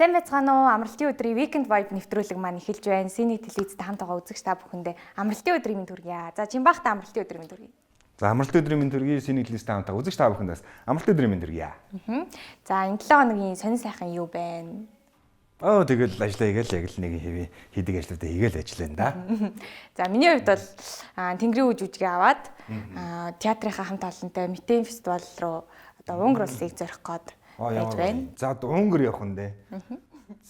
Сайн байцгаана уу? Амралтын өдрийн Weekend Vibe нэвтрүүлэг маань эхэлж байна. Синий телевизэд хамт байгаа үзэгч та бүхэндээ амралтын өдрийн мэнд хүргье. За Жимбахта амралтын өдрийн мэнд хүргье. За амралтын өдрийн мэнд хүргье. Синий телевизэд хамт байгаа үзэгч та бүхэндээс амралтын өдрийн мэнд хүргье. За энэ 7 хоногийн сонин сайхан юу байна? Тэгэл ажиллаа хийгээл яг л нэг хэвээ хийдэг ажлуудаа хийгээл ажиллана да. За миний хувьд бол Тэнгэрийн үж үжигээ аваад театрынхаа хамт олонтой Митэн фестивал руу одоо Унгар улсыг зорих гээд байж байна. За Унгар явах нь дээ.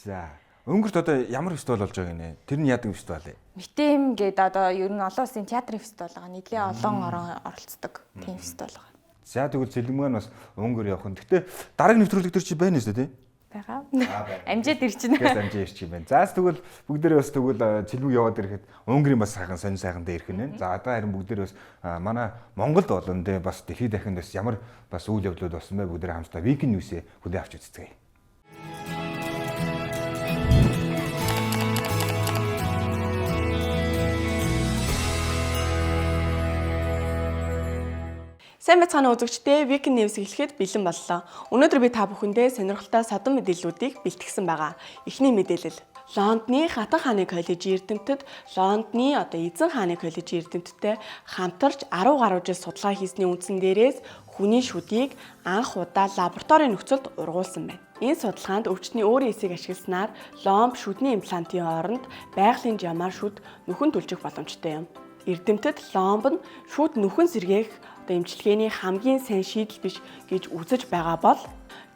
За Унгарт одоо ямар фестивал болж байгаа гинэ? Тэр нь яадаг фестивал вэ? Митэн гэдэг одоо ер нь олон улсын театрын фестивал байгаа. Нийлээ олон орон оролцдог тийм фестивал байгаа. За тэгвэл Цэлмэн бас Унгар явах нь. Гэтэ дараагийн нэвтрүүлэг төр чи байна шүү дээ тий? Байгаа. Амжаад ирчихнэ. Тэгээс амжаа ирчих юм байна. За тэгвэл бүгдээрээ бас тэгвэл Цэлмэг яваад ирэхэд Унгарийн бас сайхан сонир сайхантай ирэх нь. За одоо харин бүгдээрээ бас манай Монголд болон тэ бас дэлхийд дахинд бас ямар бас үйл явдлууд болсон бэ бүгдээрээ хамтдаа Weekend News-ээ хүлээн авч үзцгээе. Сайн байцгаана үзэгчдээ Weekend News эхлэхэд бэлэн боллоо. Өнөөдөр би та бүхэндээ сонирхолтой содон мэдээллүүдийг бэлтгэсэн байгаа. Эхний мэдээлэл. Лондоны Хатан хааны коллежийн эрдэмтэд Лондоны Эзэн хааны коллежийн эрдэмтдтэй хамтарч 10 гаруй жил судалгаа хийсний үндсэн дээрээс хүний шүдийг анх удаа лабораторийн нөхцөлд ургуулсан байна. Энэ судалгаанд өвчтний өөрийн эсийг ашигласнаар ломб шүдний имплантын оронд байгалийн жамаар шүд нүхэн түлжих боломжтой юм. Эрдэмтэд ломб нь шүд нүхэн сэргээх эмчилгээний хамгийн сайн шийдэл биш гэж үзэж байгаа бол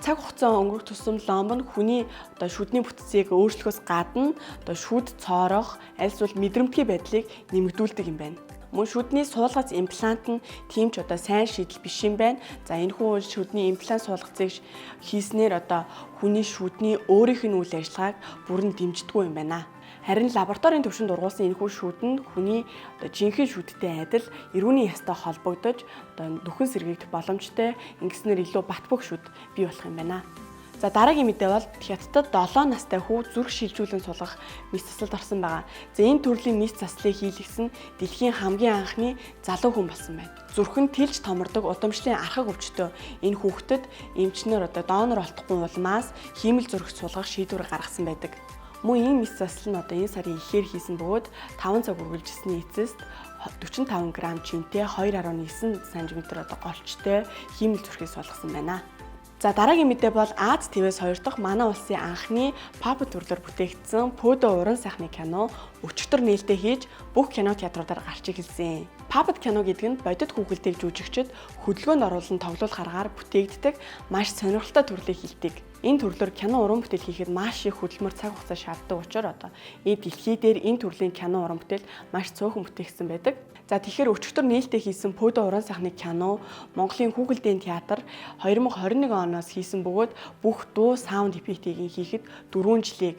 цаг хугацаа өнгөрөх тусам ломб нь хүний шүдний бүтцийг өөрчлөхөөс гадна шүд цоорох, аль эсвэл мэдрэмтгий байдлыг нэмэгдүүлдэг юм байна. Мөн шүдний суулгац имплант нь тийм ч сайн шийдэл биш юм байна. За энэхүү шүдний имплант суулгацыг хийснээр хүний шүдний өөрийнх нь үйл ажиллагааг бүрэн дэмждэггүй юм байна. Харин лабораторийн түвшинд ургуулсан энэхүү шүд нь хүний жинхэнэ шүдтэй адил эрүүний ястай холбогдож нүхэн сэргийгдэх боломжтой. Ингэснээр илүү бат бөх шүд бий болох юм байна. За дараагийн мэдээ бол Хятадд 7 настай хүү зүрх шилжүүлэн сулгах мэс заслалд орсон байгаа. За энэ төрлийн мэс заслыг хийлгэсэн дэлхийн хамгийн анхны залуу хүн болсон байна. Зүрх нь тэлж томордог удамшлын архаг өвчтөй энэ хүүхдэд эмчнэр донор олдохгүй улмаас хиймэл зүрх сулгах шийдвэр гаргасан байдаг. Мөн энэ мэс засал нь энэ сарын ихээр хийсэн бөгөөд 5 цаг үргэлжилсэний эцэст 45 г жинтэй 2.9 см голчтой хиймэл зүрхийг суулгасан байна. За дараагийн мэдээ бол Аз ТV-с 2 дахь манай улсын анхны Puppet төрлөөр бүтээгдсэн Пөдө уран сайхны кино өчигдөр нээлттэй хийж бүх кино театруудаар гарч ирсэн. Puppet кино гэдэг нь бодит хүүхэлдэйг жүжигчид хөдөлгөөнд оруулан тоглуулах аргаар бүтээгддэг маш сонирхолтой төрлийг хилдэг. Энэ төрлөөр кино уран бүтээл хийхэд маш их хөдөлмөр цаг хугацаа шаарддаг учраас энэ дэлхий дээр энэ төрлийн кино уран бүтээл маш цөөхөн бүтээгдсэн байдаг. За тэгэхээр өчигдөр нээлттэй хийсэн Пөдө уран сайхны кино Монголын хүүхэлдэйн театр 2021 оноос хийсэн бөгөөд бүх дуу саунд эффектийг хийхэд 4 жилийг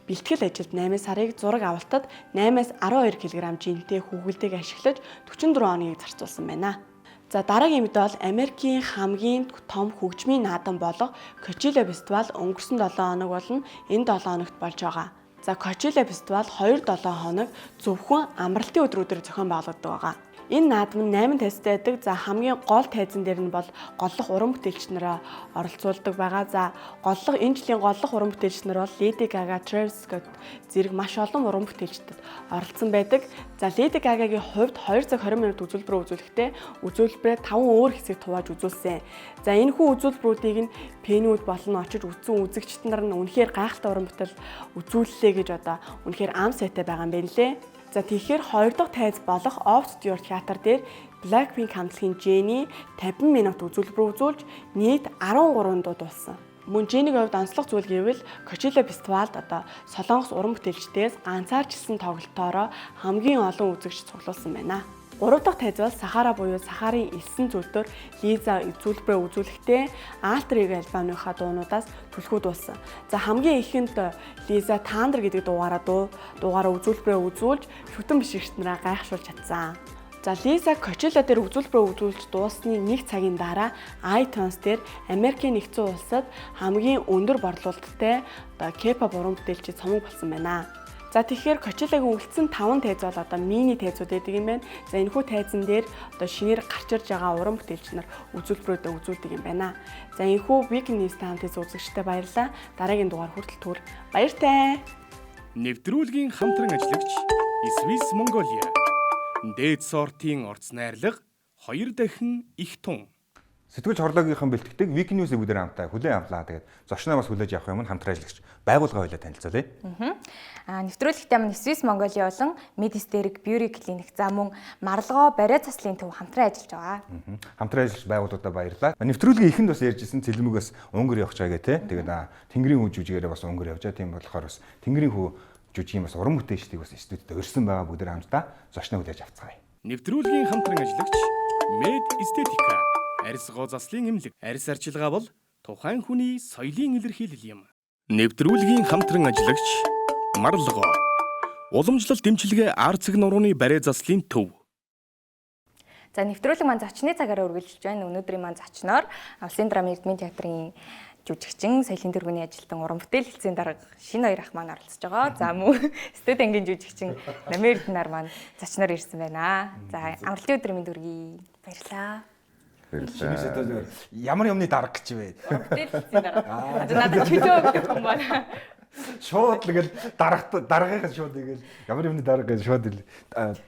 бэлтгэл ажилд 8 сарыг зураг авалтад 8-аас 12 кг жинтэй хүүхэлдэйг ашиглаж 44 хоног зарцуулсан байна. За дараагийн мэдээ бол Америкийн хамгийн том хөгжмийн наадам болох Coachella фестивал өнгөрсөн 7 хоног болон энэ 7 хоногт болж байгаа. За Coachella фестивал 2-7 хоног зөвхөн амралтын өдрүүдэд зохион байгуулагддаг байгаа. Энэ наадам нь 8 тайзтай байдаг. За хамгийн гол тайзан дээр нь бол голлох уран бүтээлч нараа оролцуулдаг байгаа. За энэ жилийн голлох уран бүтээлч нар бол Lady Gaga, Travis Scott зэрэг маш олон уран бүтээлчдэд оролцсон байдаг. За Lady Gaga-гийн хувьд 2 цаг 20 минут үзүүлбэрээ үзүүлэхдээ үзүүлбэрээ 5 өөр хэсэг тувааж үзүүлсэн. За энэхүү үзүүлбэрүүдийг нь фэнүүд болон очиж үзсэн үзэгчид нар нь үнэхээр гайхалтай уран бүтээл үзүүллээ гэж үнэхээр ам сайтай байгаа юм байна лээ. За тэгэхээр 2 дахь тайз болох Off Studio театр дээр Blackpink хамтлагийн Jennie 50 минут үзүүлбэр үзүүлж нийт 13 дуу дуулсан. Мөн Jennie-гийн хувьд онцлог зүйл гэвэл Coachella фестивалд Солонгос уран бүтээлчдээс ганцаарчилсан тоглолтоороо хамгийн олон үзэгч цуглуулсан байна. 3 дахь тайз бол Сахара буюу Сахарын элсэн зүйлдер Лиза үзүүлбэрээ үзүүлэхдээ Alter Ego альбомынхаа дуунуудаас түлхүүд болсон. За хамгийн ихэнд Лиза Thunder гэдэг дуугаараа үзүүлбэрээ үзүүлж шүтэн бишигчд нараа гайхшуулж чадсан. За Лиза Coachella дээр үзүүлбэрээ үзүүлж дууссаны 1 цагийн дараа iTunes дээр Америкийн нэгдсэн улсад хамгийн өндөр борлуулалттай K-pop уран бүтээлчид цомог болсон байна. За тэгэхээр Coachella-гийн үлдсэн 5 тайз бол одоо мини тайзууд байдаг юм байна. За энэхүү тайзан дээр одоо шинээр гарч ирж байгаа уран бүтээлч нар үзүүлбэрүүдээ үзүүлдэг юм байна. За энэхүү Weekend News таамтын үзэгчдэд баярлалаа. Дараагийн дугаар хүртэл түр баяртай. Нэвтрүүлгийн хамтран ажиллагч Swiss Mongolia. Дээд сортын орц найрлага 2 дахин их тун. Сэтгүүлч хорлогийнхан бэлтгэдэг Weekend News-ийг бүгдээр хамтаа хүлээн авлаа. Тэгээд зочноо бас хүлээж авах юм хамтран ажиллагч байгууллага хоёлоо танилцуулъя. Нэвтрүүлэгтээ маань Swiss Mongolia болон Medisteric Beauty Clinic за мөн Марлгоо бариа заслын төв хамтран ажиллаж байгаа. Хамтран ажиллаж байгууллагуудаа баярлалаа. Нэвтрүүлгийн эхэнд бас ярьжсэн цэлмэгээс өнгөр явах чагээ те. Тэгээд Тэнгэрийн хүү жүжигээрээ бас өнгөр явжаа. Тийм болохоор бас Тэнгэрийн хүү жүжигийн бас уран бүтээлчдийг бас студид урьсан байгаа бүгдээр хамтдаа зочноо хүлээж авцгаая. Нэвтрүүлгийн хамтран ажиллагч Med Estetica. Арьсгоо заслын эмнэлэг. Арьс арчилгаа бол тухайн хүний соёлын илэрхийлэл юм. Нэвтрүүлгийн хамтран ажиллагч Марлгоо. Уламжлалт дэмчилгээ арцэг нурууны бариа заслын төв. За нэвтрүүлэг маань зочны цагаараа үргэлжилж байна. Өнөөдрийн маань зочноор Улсын драм Эрдмийн театрын жүжигчин, соёлын тэргүүний ажилтан, уран бүтээл хэлтсийн дарга шинэ хоёр ах маань оролцож байгаа. За мөн студи ангийн жүжигчин Намир Эрдэнэ нар маань зочноор ирсэн байна. За амралтын өдрийн мэнд хүргэе. Баярлалаа. Ямар юмны дарга гэж вэ? Бүтээл хэлтсийн дарга. Надад чөлөө өгөх юм байна. Шууд л ингээл даргахын шууд ингээл ямар юмны дарга гэж шууд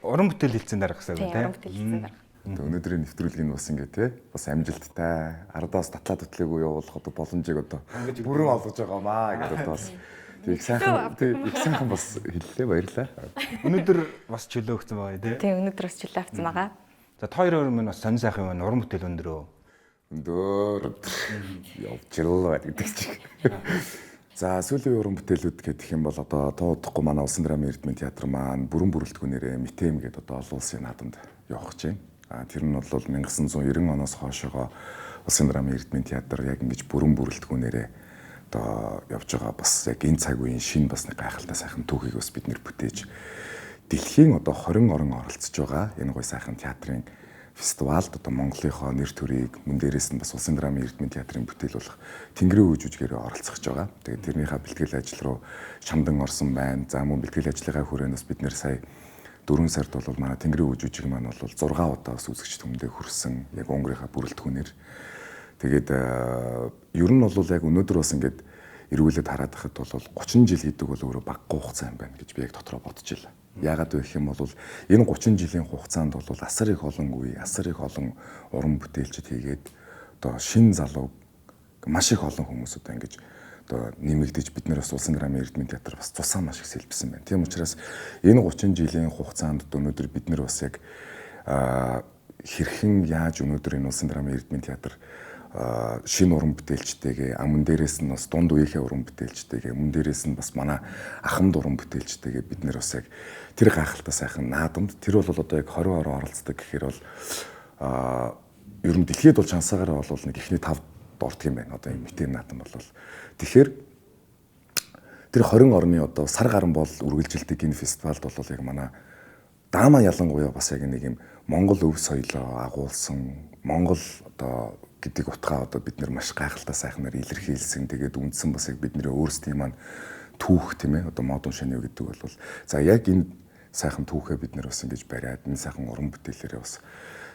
уран бүтээл хэлтсийн дарга гэсэн үг тийм. Уран бүтээл хэлтсийн дарга. Өнөөдрийн нэвтрүүлгийг нь бас ингээ тий бас амжилттай ардаас татлаа төтлөөгөө явуулах одоо боломжийг одоо бүрэн олгож байгаа маа гэдэг одоо бас их сайхан бас хэллээ баярлаа. Өнөөдөр бас чөлөө өгсөн байгаа тий. Тийм өнөөдөр бас чөлөө авсан байгаа. За хоёр минь бас сонь сайхан байна. Уран бүтээл өндрөө. Өндөр явчихлаа гэдэг чиг. За сүүлийн уран бүтээлүүд гэх юм бол одоо тоодохгүй манай Улсын драм Эрдмийн театр маань бүрэн бүрэлдэхүүнээрээ Мэтэм гэдэг одоо олон улсын наадамд явах гэж байна. Тэр нь бол 1990 оноос хойшоо Улсын драм Эрдмийн театр яг ингэж бүрэн бүрэлдэхүүнээрээ одоо явж байгаа бас яг энэ цаг үеийн шинэ бас нэг гайхалтай сайхан түүхийг бас бид нэр бүтээж дэлхийн одоо 20 орн оролцож байгаа энэ гоё сайхан театрын фестивалд одоо Монголынхоо нэр төрийг мөн дээрээс нь бас Улсын драм Эрдмийн театрын бүтээл болох Тэнгэрийн хүү жүжигээрээ оролцож байгаа. Тэгээд тэрнийхээ бэлтгэл ажил руу шамдан орсон байна. За мөн бэлтгэл ажлынхаа хүрээнээс бид нэр сая 4 сард бол манай Тэнгэрийн хүү жүжиг маань бол 6 удаа бас үзэгч түмэндээ хүрсэн. Яг Унгарын бүрэлдэхүүнээр. Тэгээд ер нь бол яг өнөөдөр бас ингээд эргүүлээд хараад байхад бол 30 жил гэдэг бол өөрөө баггүй хугацаа юм байна гэж би яг дотроо бодож илаа. Яагаад вэ гэх юм бол энэ 30 жилийн хугацаанд бол асар их олон үе, асар их олон уран бүтээлчд хийгээд одоо шин залуу маш их олон хүмүүс одоо ингэж одоо нэмэгдэж бид нэр бас Улсын драм Эрдмийн театр бас тусаа маш их сэлбсэн байна. Тийм учраас энэ 30 жилийн хугацаанд өнөөдөр бид нэр бас яг хэрхэн яаж өнөөдөр энэ Улсын драм Эрдмийн театр шинэ уран бүтээлчтэйгээ мөн дээрээс нь бас дунд үеийнхээ уран бүтээлчтэйгээ мөн дээрээс нь бас манай ахмад уран бүтээлчтэйгээ бид нэр бас яг тэр гайхалтай сайхан наадамд тэр бол одоо яг 20 оролцдог гэхээр бол ер нь дэлхийд бол шансаагаар бол нэг ихний 5-д ордог юм байна. Одоо энэ Мэтэм наадам бол тэгэхээр тэр 20 орны одоо сар гарan бол үргэлжилдэг энэ фестивалд бол яг манай даамаа ялангуяа бас яг нэг юм Монгол өв соёлоо агуулсан Монгол одоо гэдэг утгаа одоо бид нар маш гайхалтай сайхнаар илэрхийлсэн. Тэгээд үндсэн бас яг бидний өөрсдийн маань түүх тийм ээ одоо модон шанив гэдэг бол за яг энэ сайхан түүхээ бид нар бас ингэж бариад энэ сайхан уран бүтээлээрээ бас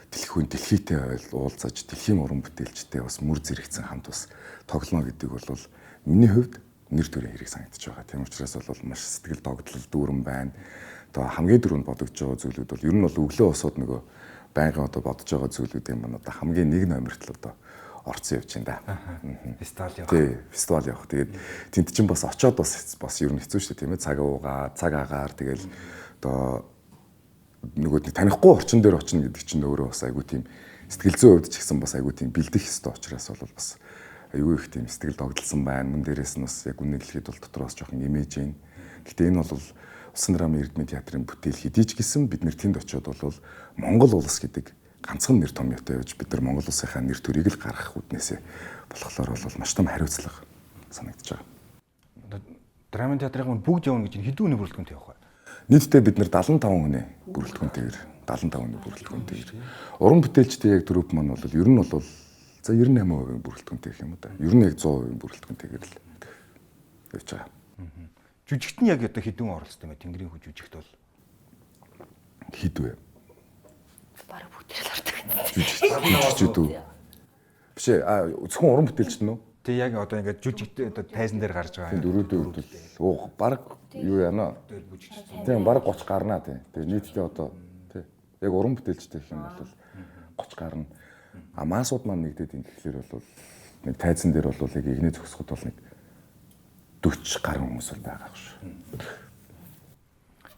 дэлхийтэй уулзаж дэлхийн уран бүтээлчтэй бас мөр зэрэгцэн хамт бас тоглоно гэдэг бол миний хувьд нэр төрийн хэрэг санагдаж байгаа. Тийм учраас бол маш сэтгэл догтлол дүүрэн байна. Одоо хамгийн дөрөнд бодогдож байгаа зүйлүүд бол ер нь бол өглөө усууд нөгөө байнгын одоо бодож байгаа зүйлүүдийн маань одоо хамгийн нэг номерт л одоо орцсон явж байна да. Фестивал явах. Тий, фестивал явах. Тэгээд тэнд чинь бас очиод бас ер нь хэцүү шүү дээ тийм ээ. Цаг уугаа, цаг агаар тэгэл одоо нөгөө танихгүй орчин дээр очино гэдэг чинь өөрөө бас айгүй тийм сэтгэл зүйн хувьд ч гэсэн бас айгүй тийм бэлдэх ёстой учраас бол бас айгүй их тийм сэтгэл догдолсон байна. Мөн дээрээс нь бас яг үнэ хэлэхэд бол дотроос жоохон имиж юм. Гэтэ энэ бол Улсын драм Эрдмийн театрын бүтээл хэдий ч гэсэн бид нэр тэнд очиод бол Монгол улс гэдэг ганцхан нэр томьёотой явж бид нар Монгол улсынхаа нэр төрийг л гаргах үднээсээ болохоор бол маш том хариуцлага санагдаж байгаа. Драмын театрын бүгд явна гэж хэдэн хүний бүрэлдэхүүнтэй явах вэ? Нийтдээ бид нэр 75 хүний бүрэлдэхүүнтэйгээр 75 хүний бүрэлдэхүүнтэйгээр уран бүтээлчтэй яг төрөв маань бол ер нь бол за 98% бүрэлдэхүүнтэй гэх юм уу да. Ер нь яг 100% бүрэлдэхүүнтэйгээр л явж байгаа. Жүжигт нь яг одоо хэдэн оролцсон юм бэ? Тэнгэрийн хүү жүжигт бол Хідвэ. Бараг бүгд л ордог. Жүжигчүүд үү? Биш ээ. Зөвхөн уран бүтээлчд нь үү? тэг яг одоо ингээд жүжигт одоо тайзан дээр гарч байгаа. Дөрүүдээ хүртэл баг юу яана. Тийм баг 30 гарнаа тийм. Тэгээ нийтдээ одоо тийм яг уран бүтээлчтэй гэх юм бол 30 гарна. Маасууд маань нэгдээд ингэхлээр бол нэг тайзан дээр бол яг игнээ зөксөхөд бол нэг 40 гаруй хүмүүс байгаа шүү.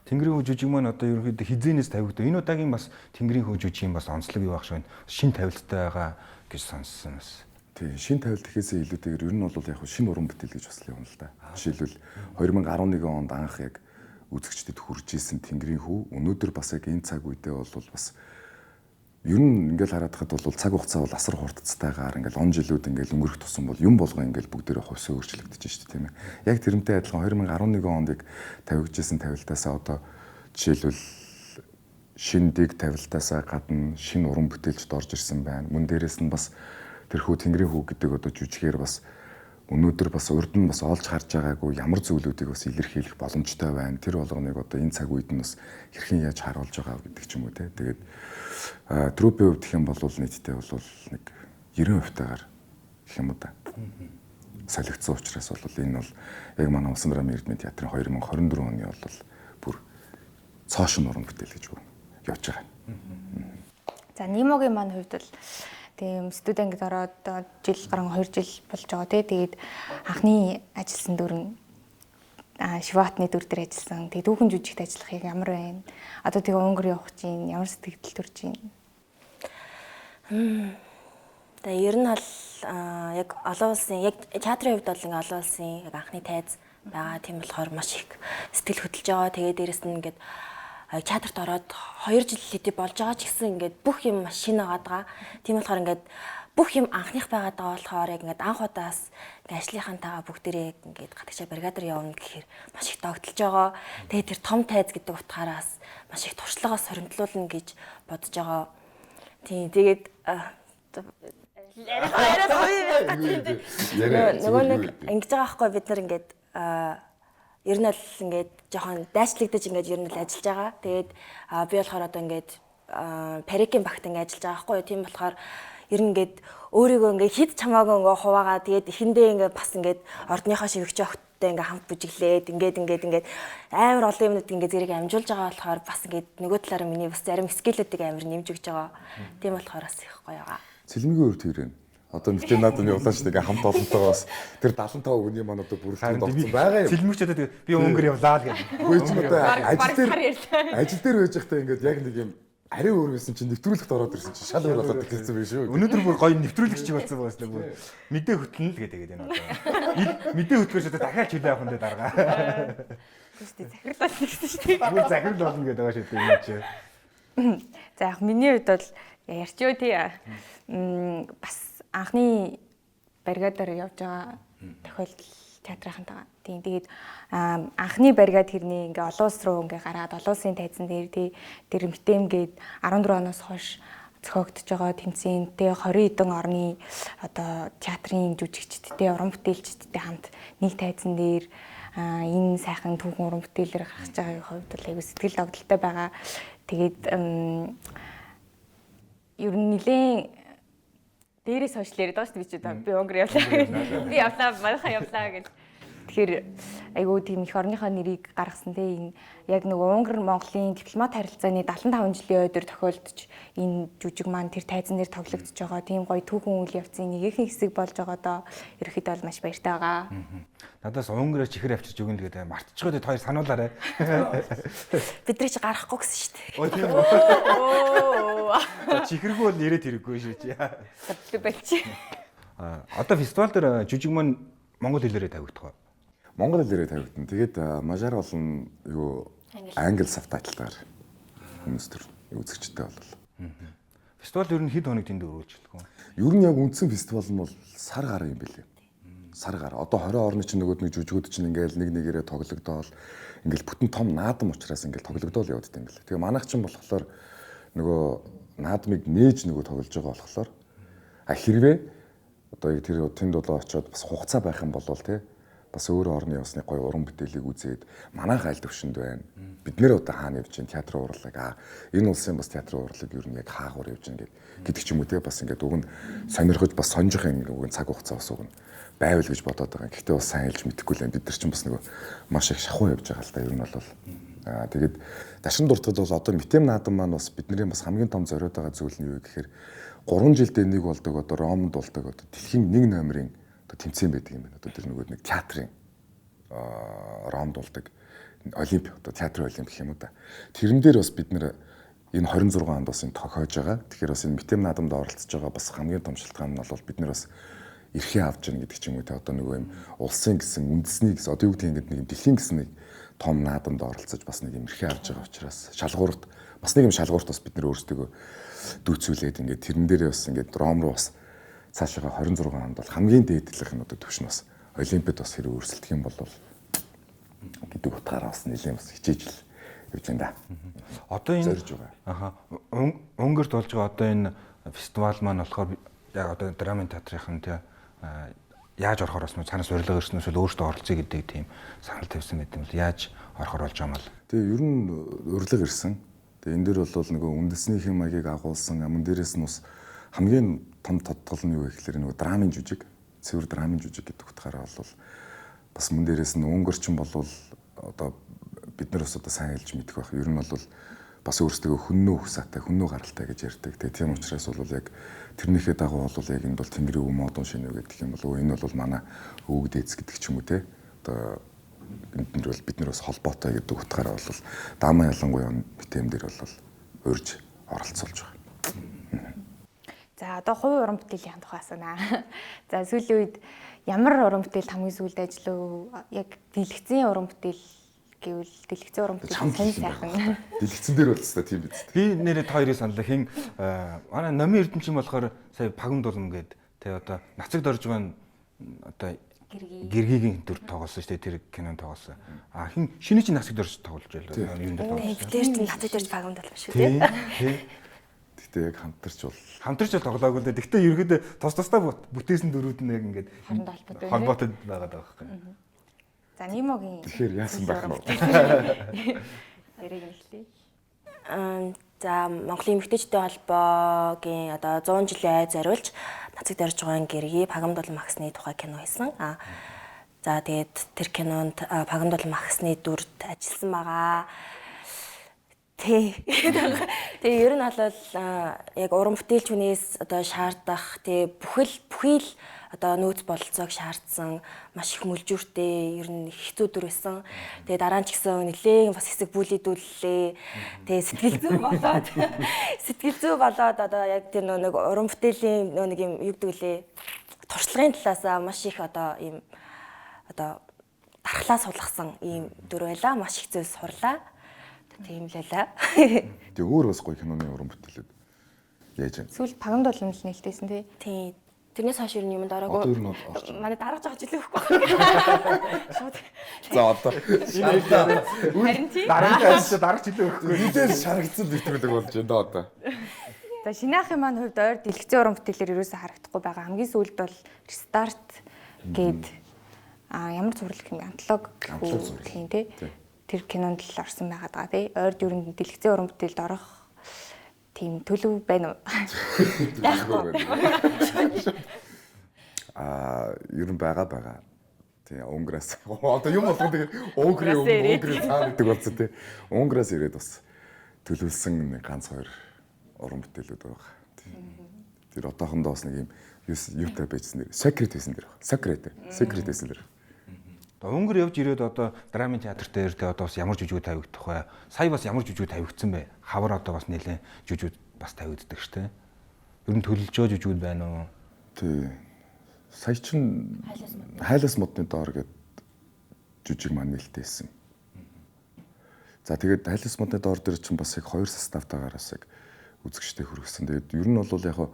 Тэнгэрийн хүү жүжиг маань одоо ерөнхийдөө хизээнээс тавигдав. Энэ удаагийн бас Тэнгэрийн хүү жүжигийн бас онцлог юу байх шиг байна. Шин тавилттай байгаа гэж сонссон бас. Тийм шин тавилт гэхээсээ илүүтэйгээр ер нь бол яг шин уран бүтээл гэж бас л юм л да. Жишээлбэл 2011 онд анх яг үзэгчдэд хүрж исэн Тэнгэрийн хүү өнөөдөр бас яг энэ цаг үедээ бол бас ер нь ингээл хараад хахад бол цаг хугацаа бол асар хурдцтайгаар ингээл он жилүүд ингээл өнгөрөх тусам бол юм болгоо ингээл бүгдээрээ хувьсаа өөрчлөгдөж шүү дээ тийм ээ. Яг тэрнтэй адилхан 2011 онд яг тавигдчихсан тавилтаасаа одоо жишээлбэл шин дэг тавилтаасаа гадна шин уран бүтээлчд орж ирсэн байна. Мөн дээрэс нь бас тэрхүү Тэнгэрийн хүү гэдэг одоо жүжигээр бас өнөөдөр бас урд нь бас олж харж байгаагүй ямар зүйлүүдийг бас илэрхийлэх боломжтой байна. Тэр болгоныг одоо энэ цаг үед нь бас хэрхэн яаж харуулж байгаа гэдэг ч юм уу те. Тэгээд трупийн хувьд гэх юм бол нийтдээ бол нэг 90% таагаар гэх юм уу да. Солигдсон учраас бол энэ бол яг манай Улсын драмын эрдмийн театрын 2024 оны бол бүр цоошин уран бүтээл гэж явж байгаа. За Нимогийн маань хувьд бол тийм студент ороод жил гарan 2 жил болж байгаа тий. Тэгээд анхны ажилласан дүр нь Шиватны дүр дээр ажилласан. Тэгээд түүхэн жүжигт ажиллахыг ямар байна? Одоо тэгээ Унгар явах чинь ямар сэтгэл төрж байна? Тэгээ ер нь бол яг олон улсын яг театрын хувьд бол ингээ олон улсын яг анхны тайз байгаа. Тийм болохоор маш их сэтгэл хөдлөж байгаа. Тэгээд дээрэс нь ингээд театрт ороод 2 жил хэдий болж байгаа ч гэсэн ингээд бүх юм маш шинэ байгаа. Тийм болохоор ингээд бүх юм анхных байгаад байгаа болохоор яг ингээд анх удаас ингээд ажлынхантайгаа бүгдээрээ ингээд гадагшаа бригадаар явна гэхээр маш их догтлж байгаа. Тэгээд тэр том тайз гэдэг утгаараас маш их туршлагаас соримтлуулна гэж бодож байгаа. Тийм тэгээд нөгөө нэг ингэж байгаа байхгүй бид нар ингээд ер нь л ингээд жоохон дайчлагдаж ингээд ер нь л ажиллаж байгаа. Тэгээд би болохоор одоо ингээд парикийн багт ингээд ажиллаж байгаа байхгүй юу. Тийм болохоор ер нь ингээд өөрийгөө ингээд хид чамаагүй ингээд хуваагаа тэгээд эхэндээ ингээд бас ингээд ордныхоо шивгч охттой ингээд хамт бүжиглээд ингээд амар олон юмнууд ингээд зэрэг амжуулж байгаа болохоор бас ингээд нөгөө талаараа миний бас зарим скиллүүдийг амар нэмж өгч байгаа. Тийм болохоор бас их гоё байгаа. Цэлмигийн хувьд хэрэг одоо нэгтэй надад нь явлаа шүү дээ хамт олонтойгоо бас тэр 75 өний маань одоо бүрэлдэхүүн тогтсон байгаа юм. Цэлмэгч одоо би өнгөр явлаа л гэж. Хөөж нь одоо ажил дээр байж байхдаа ингээд яг нэг юм ари өөр байсан чинь нэвтрүүлэгт ороод ирсэн чинь шал өөр болоод ирсэн байх шүү. Өнөөдөр бүр гоё нэвтрүүлэгч болсон байсан бүр мэдээ хөтлөн л гэдэг энэ одоо. Мэдээ хөтлөхөөс одоо дахиад чөлөө авах нь даргаа. Тэстэ захирлал гэсэн шүү дээ. Бүр захирал болно гэдэг байгаа шүү дээ энэ чи. За яг миний хувьд бол ярьчөө тий. Бас анхны бригадаар явж байгаа тохиолдол театрынхантайгаа. Тийм тэгээд анхны бригад хэрний ингээ олон улс руу ингээ гараад олон улсын тайзан дээр тий тэр мтэмгээд 14 оноос хойш зохиогдож байгаа тэмцээнтэй 20 хэдэн орны одоо театрын жүжигчдтэй уран бүтээлчдтэй хамт нэг тайзан дээр энэ сайхан түүхэн уран бүтээлээр гаргаж байгаагийн хувьд бол аягүй сэтгэл догдолтой байгаа. Тэгээд ер нь нэлээд дээрээс хойш л яриад байгаа шүү дээ би ч одоо би Унгар явлаа гэж. Би явлаа, манайхаа явлаа гэж. Тэгэхээр айгүй тийм их орныхоо нэрийг гаргасан те энэ яг нэг Унгар Монголын дипломат харилцааны 75 жилийн өдөр тохиолдож энэ жүжиг маань тэр тайзан дээр тоглогдож байгаа тийм гоё түүхэн үйл явцын нэгэн хэсэг болж байгаа доо ерөөхдөө бол маш баяртай байгаа. Надаас Унгараар чихэр авчирч өгнө гэдэг мартчихгоо тэр хоёр сануулаарай. Бидний чи гарахгүй гэсэн шүү дээ. Ой тийм үү. Чихэргүй бол ирээд хэрэггүй шүү чи. Би болчих. Одоо фестивал дээр жүжиг маань монгол хэлээрээ тавигдах. Монгол хэлээрээ тавигдана. Тэгээд мажар болон юу англи сабтайтлаар хүмүүс төр үзэгчтэй болол. Фестивал ер нь хэд хоног тэнд өргөжлөх вэ? Ер нь яг үндсэн фестивал нь бол сар гараа юм билээ. Сар гараа. Одоо 20 орны чинь нөгөөд нэг жүжигүүд чинь ингээл нэг нэгээрээ тоглогдоол ингээл бүтэн том наадам учраас ингээл тоглогдоол яваад байгаа юм билээ. Тэгээ манайх чинь болохоор нөгөө наадмыг нээж нөгөө тоглож байгаа болохоор хэрвээ одоо яг тэр тэнд болоо очиод бас хугацаа байх юм бол тий бас өөр орны явсны гоё уран бүтээлийг үзээд манайх аль төвшөнд байна. Бид нэр одоо хаана явж байна? Театрын урлаг. Энэ улсын бас театрын урлаг ер нь яг хаагуур явж байна гэдэг ч юм уу те бас ингээд уг нь сонирхож бас сонжих юм уг нь цаг хугацаа бас уг нь байвал гэж бодоод байгаа. Гэхдээ бас сайн хэлж мэдэхгүй л бид нар ч бас нөгөө маш их шахуу явж байгаа л да ер нь бол. Тэгээд дашин дуртагд бол одоо Мэтэм наадам маань бас бидний бас хамгийн том зориод байгаа зүйл нь юу гэхээр 3 жилдээ нэг болдог одоо Ромд болдог одоо дэлхийн 1 номерын одоо тэмцээн байдаг юм байна. Одоо тэр нөгөө нэг театрын Ромд болдог олимп одоо театрын олимп гэх юм уу да. Тэрэн дээр бас бид нэр энэ 26 онд бас энэ тохиож байгаа. Тэгэхээр бас энэ Мэтэм наадамд оролцож байгаа бас хамгийн том шалтгаан нь бол бид нэр бас эрхээ авч яах гэдэг ч юм уу те одоо нөгөө юм улсын гэсэн үндэсний гэсэн одоо юу гэдэг ингээд нэг дэлхийн гэсэн нэг том наадамд оролцож бас нэг юм эрхээ авч байгаа учраас шалгуурт бас нэг юм шалгуурт бас бид нэр өөрсдөө дүүцүүлээд ингээд тэрэн дээрээ бас ингээд Ром руу бас цаашаа 26 онд бол хамгийн дээдлэх нь одоо төвшин бас олимпиад бас хэрэг өрсөлдөх юм бол гэдэг утгаараа бас нэлээд бас хичээж л явж байна да. Одоо энэ зорж байгаа. Өнгөрт болж байгаа одоо энэ фестивал маань болохоор яг одоо драмын театрын тий яаж орохоор бас цаанаас урилга ирсэн эсвэл өөртөө оролцъё гэдэг тийм санал тавьсан байт юм бол яаж орохоор болж байгаа юм бол. Тэгээ ер нь урилга ирсэн. Тэгээ энэ дээр бол нөгөө үндэсний хэм маягийг агуулсан аман дээрээс нь бас хамгийн том тодтол нь юу вэ гэхээр нөгөө драмын жүжиг, цэвэр драмын жүжиг гэдэг утгаараа бол бас мөн дээрээс нь өнгөрчин болвол одоо бид нар бас одоо сайн хэлж мэдэх байх. Ер нь бол бас өөрсдөө хүннөө хсаатай, хүннөө гаралтай гэж ярьдаг. Тэгээ тийм учраас бол яг тэрнийхээ дагуу бол яг энэ бол Тэнгэрийн өв модон шинэ гэдэг юм бол энэ бол манай өвөг дээдс гэдэг ч юм уу те. Одоо энд нь бол бид нар бас холбоотой гэдэг утгаараа бол даамаа ялангуяа Мэтэм дээр бол урьж оролцуулж байгаа. За одоо хувийн уран бүтээлийн тухай асуунаа. За сүүлийн үед ямар уран бүтээлд хамгийн сүүлд ажиллав? Яг дэлгэцийн уран бүтээл гэвэл дэлгэцийн уран бүтээл сонь сайхан. Дэлгэцэн дээр бол өстой тийм биз. Би нэрээ та хоёрыг саналаа хин манай номын эрдэмчин болохоор сая Пагам дулам гээд тэ одоо нацагд орж байгаа одоо гэргийн төр тоглосон шүү дээ тэр кинонд тоглосон. Хин шинэ чинь нацагд орж тоглож байлаа. Юунд тоглосон. Тэр чинь нацагд орж Пагамд болов шүү тий. Гэхдээ яг хамтарч тоглоогүй л дээ. Гэхдээ ерөөдөө тус тусдаа бүтээсэн дөрүүд нь яг ингээд холбоотой байгаад байгаа байхгүй. За Нимогийн тэгэхээр яасан байх нь яриг хэлээ. За Монголын эмэгтэйчдийн холбоогийн одоо 100 жилийн ай зориулж нацагд орж байгаа гэргий Пагам дулам ахсны тухай кино хийсэн. За тэгээд тэр кинонд Пагам дулам ахсны дүрд ажилласан байгаа. Тэгээ ер нь бол яг уран бүтээлч хүнээс одоо шаардах бүхий л одоо нөөц бололцоог шаардсан маш их мүлжүүртэй ер нь хэцүү дүр байсан. Тэгээ дараа нь ч гэсэн нэлээд бас хэсэг бүлийдүүллээ. Тэгээ сэтгэл зүй болоод одоо яг тэр нэг уран бүтээлийн нэг юм юу гэдэг лээ туршлагын талаасаа маш их одоо ийм одоо дархлаа сулгасан ийм дүр байлаа. Маш их зүйлс сурлаа. Тийм л байлаа. Тэгээ өөр бас гоё киноны уран бүтээлүүд яаж юм. Сүүл Пагам дулам л нээлттэйсэн тий. Тийм. Тэрнээс хойш юм дараагүй. Одоо ер нь орж байна. Манай дарааж байгаа жилийн хөхгүй. За одоо Харин тий. Дараач жилээ өгөхгүй. мэдээж шаргацсан нэвтрүүлэг болж байна да одоо. За Шинаахын маань хувьд ойр дэлгэцийн уран бүтээлээр ерөөсөө харагдахгүй байгаа. Хамгийн сүүлд бол Restart гээд ямар зурлаг юм антологи тийм тий. Тэр кинонд л орсон байгаад байгаа тий. Ойрд ер нь дэлгэцийн уран бүтээлд орох тийм төлөв байна уу? Ер нь байгаа. Тий, Унграас. Одоо юм болгоо тэгээ Унгрийн цаа гэдэг болсон тий. Унграас ирээд бас төлөвлөсөн ганц хоёр уран бүтээлүүд байгаа. Тий. Тэр одоохондоо бас нэг юм юутай байжсан нэр. Secret байсан дэр. Secret байсан дэр. Өнгөр явж ирээд одоо драмын театр дээр тэ одоо бас ямар жүжигүүд тавигдах вэ? Сая бас ямар жүжигүүд тавигдсан бэ? Хавар одоо бас нэлээд жүжигүүд бас тавигддаг штэ. Ер нь төлөлжөө жүжигүүд байна уу? Тий. Сая чин хайлас модны доор гээд жүжиг маань нээлттэйсэн. За тэгээд хайлас модны доор дээр чинь бас яг хоёр составтайгаар бас яг үзэгчтэй хүргэсэн. Тэгээд ер нь бол яг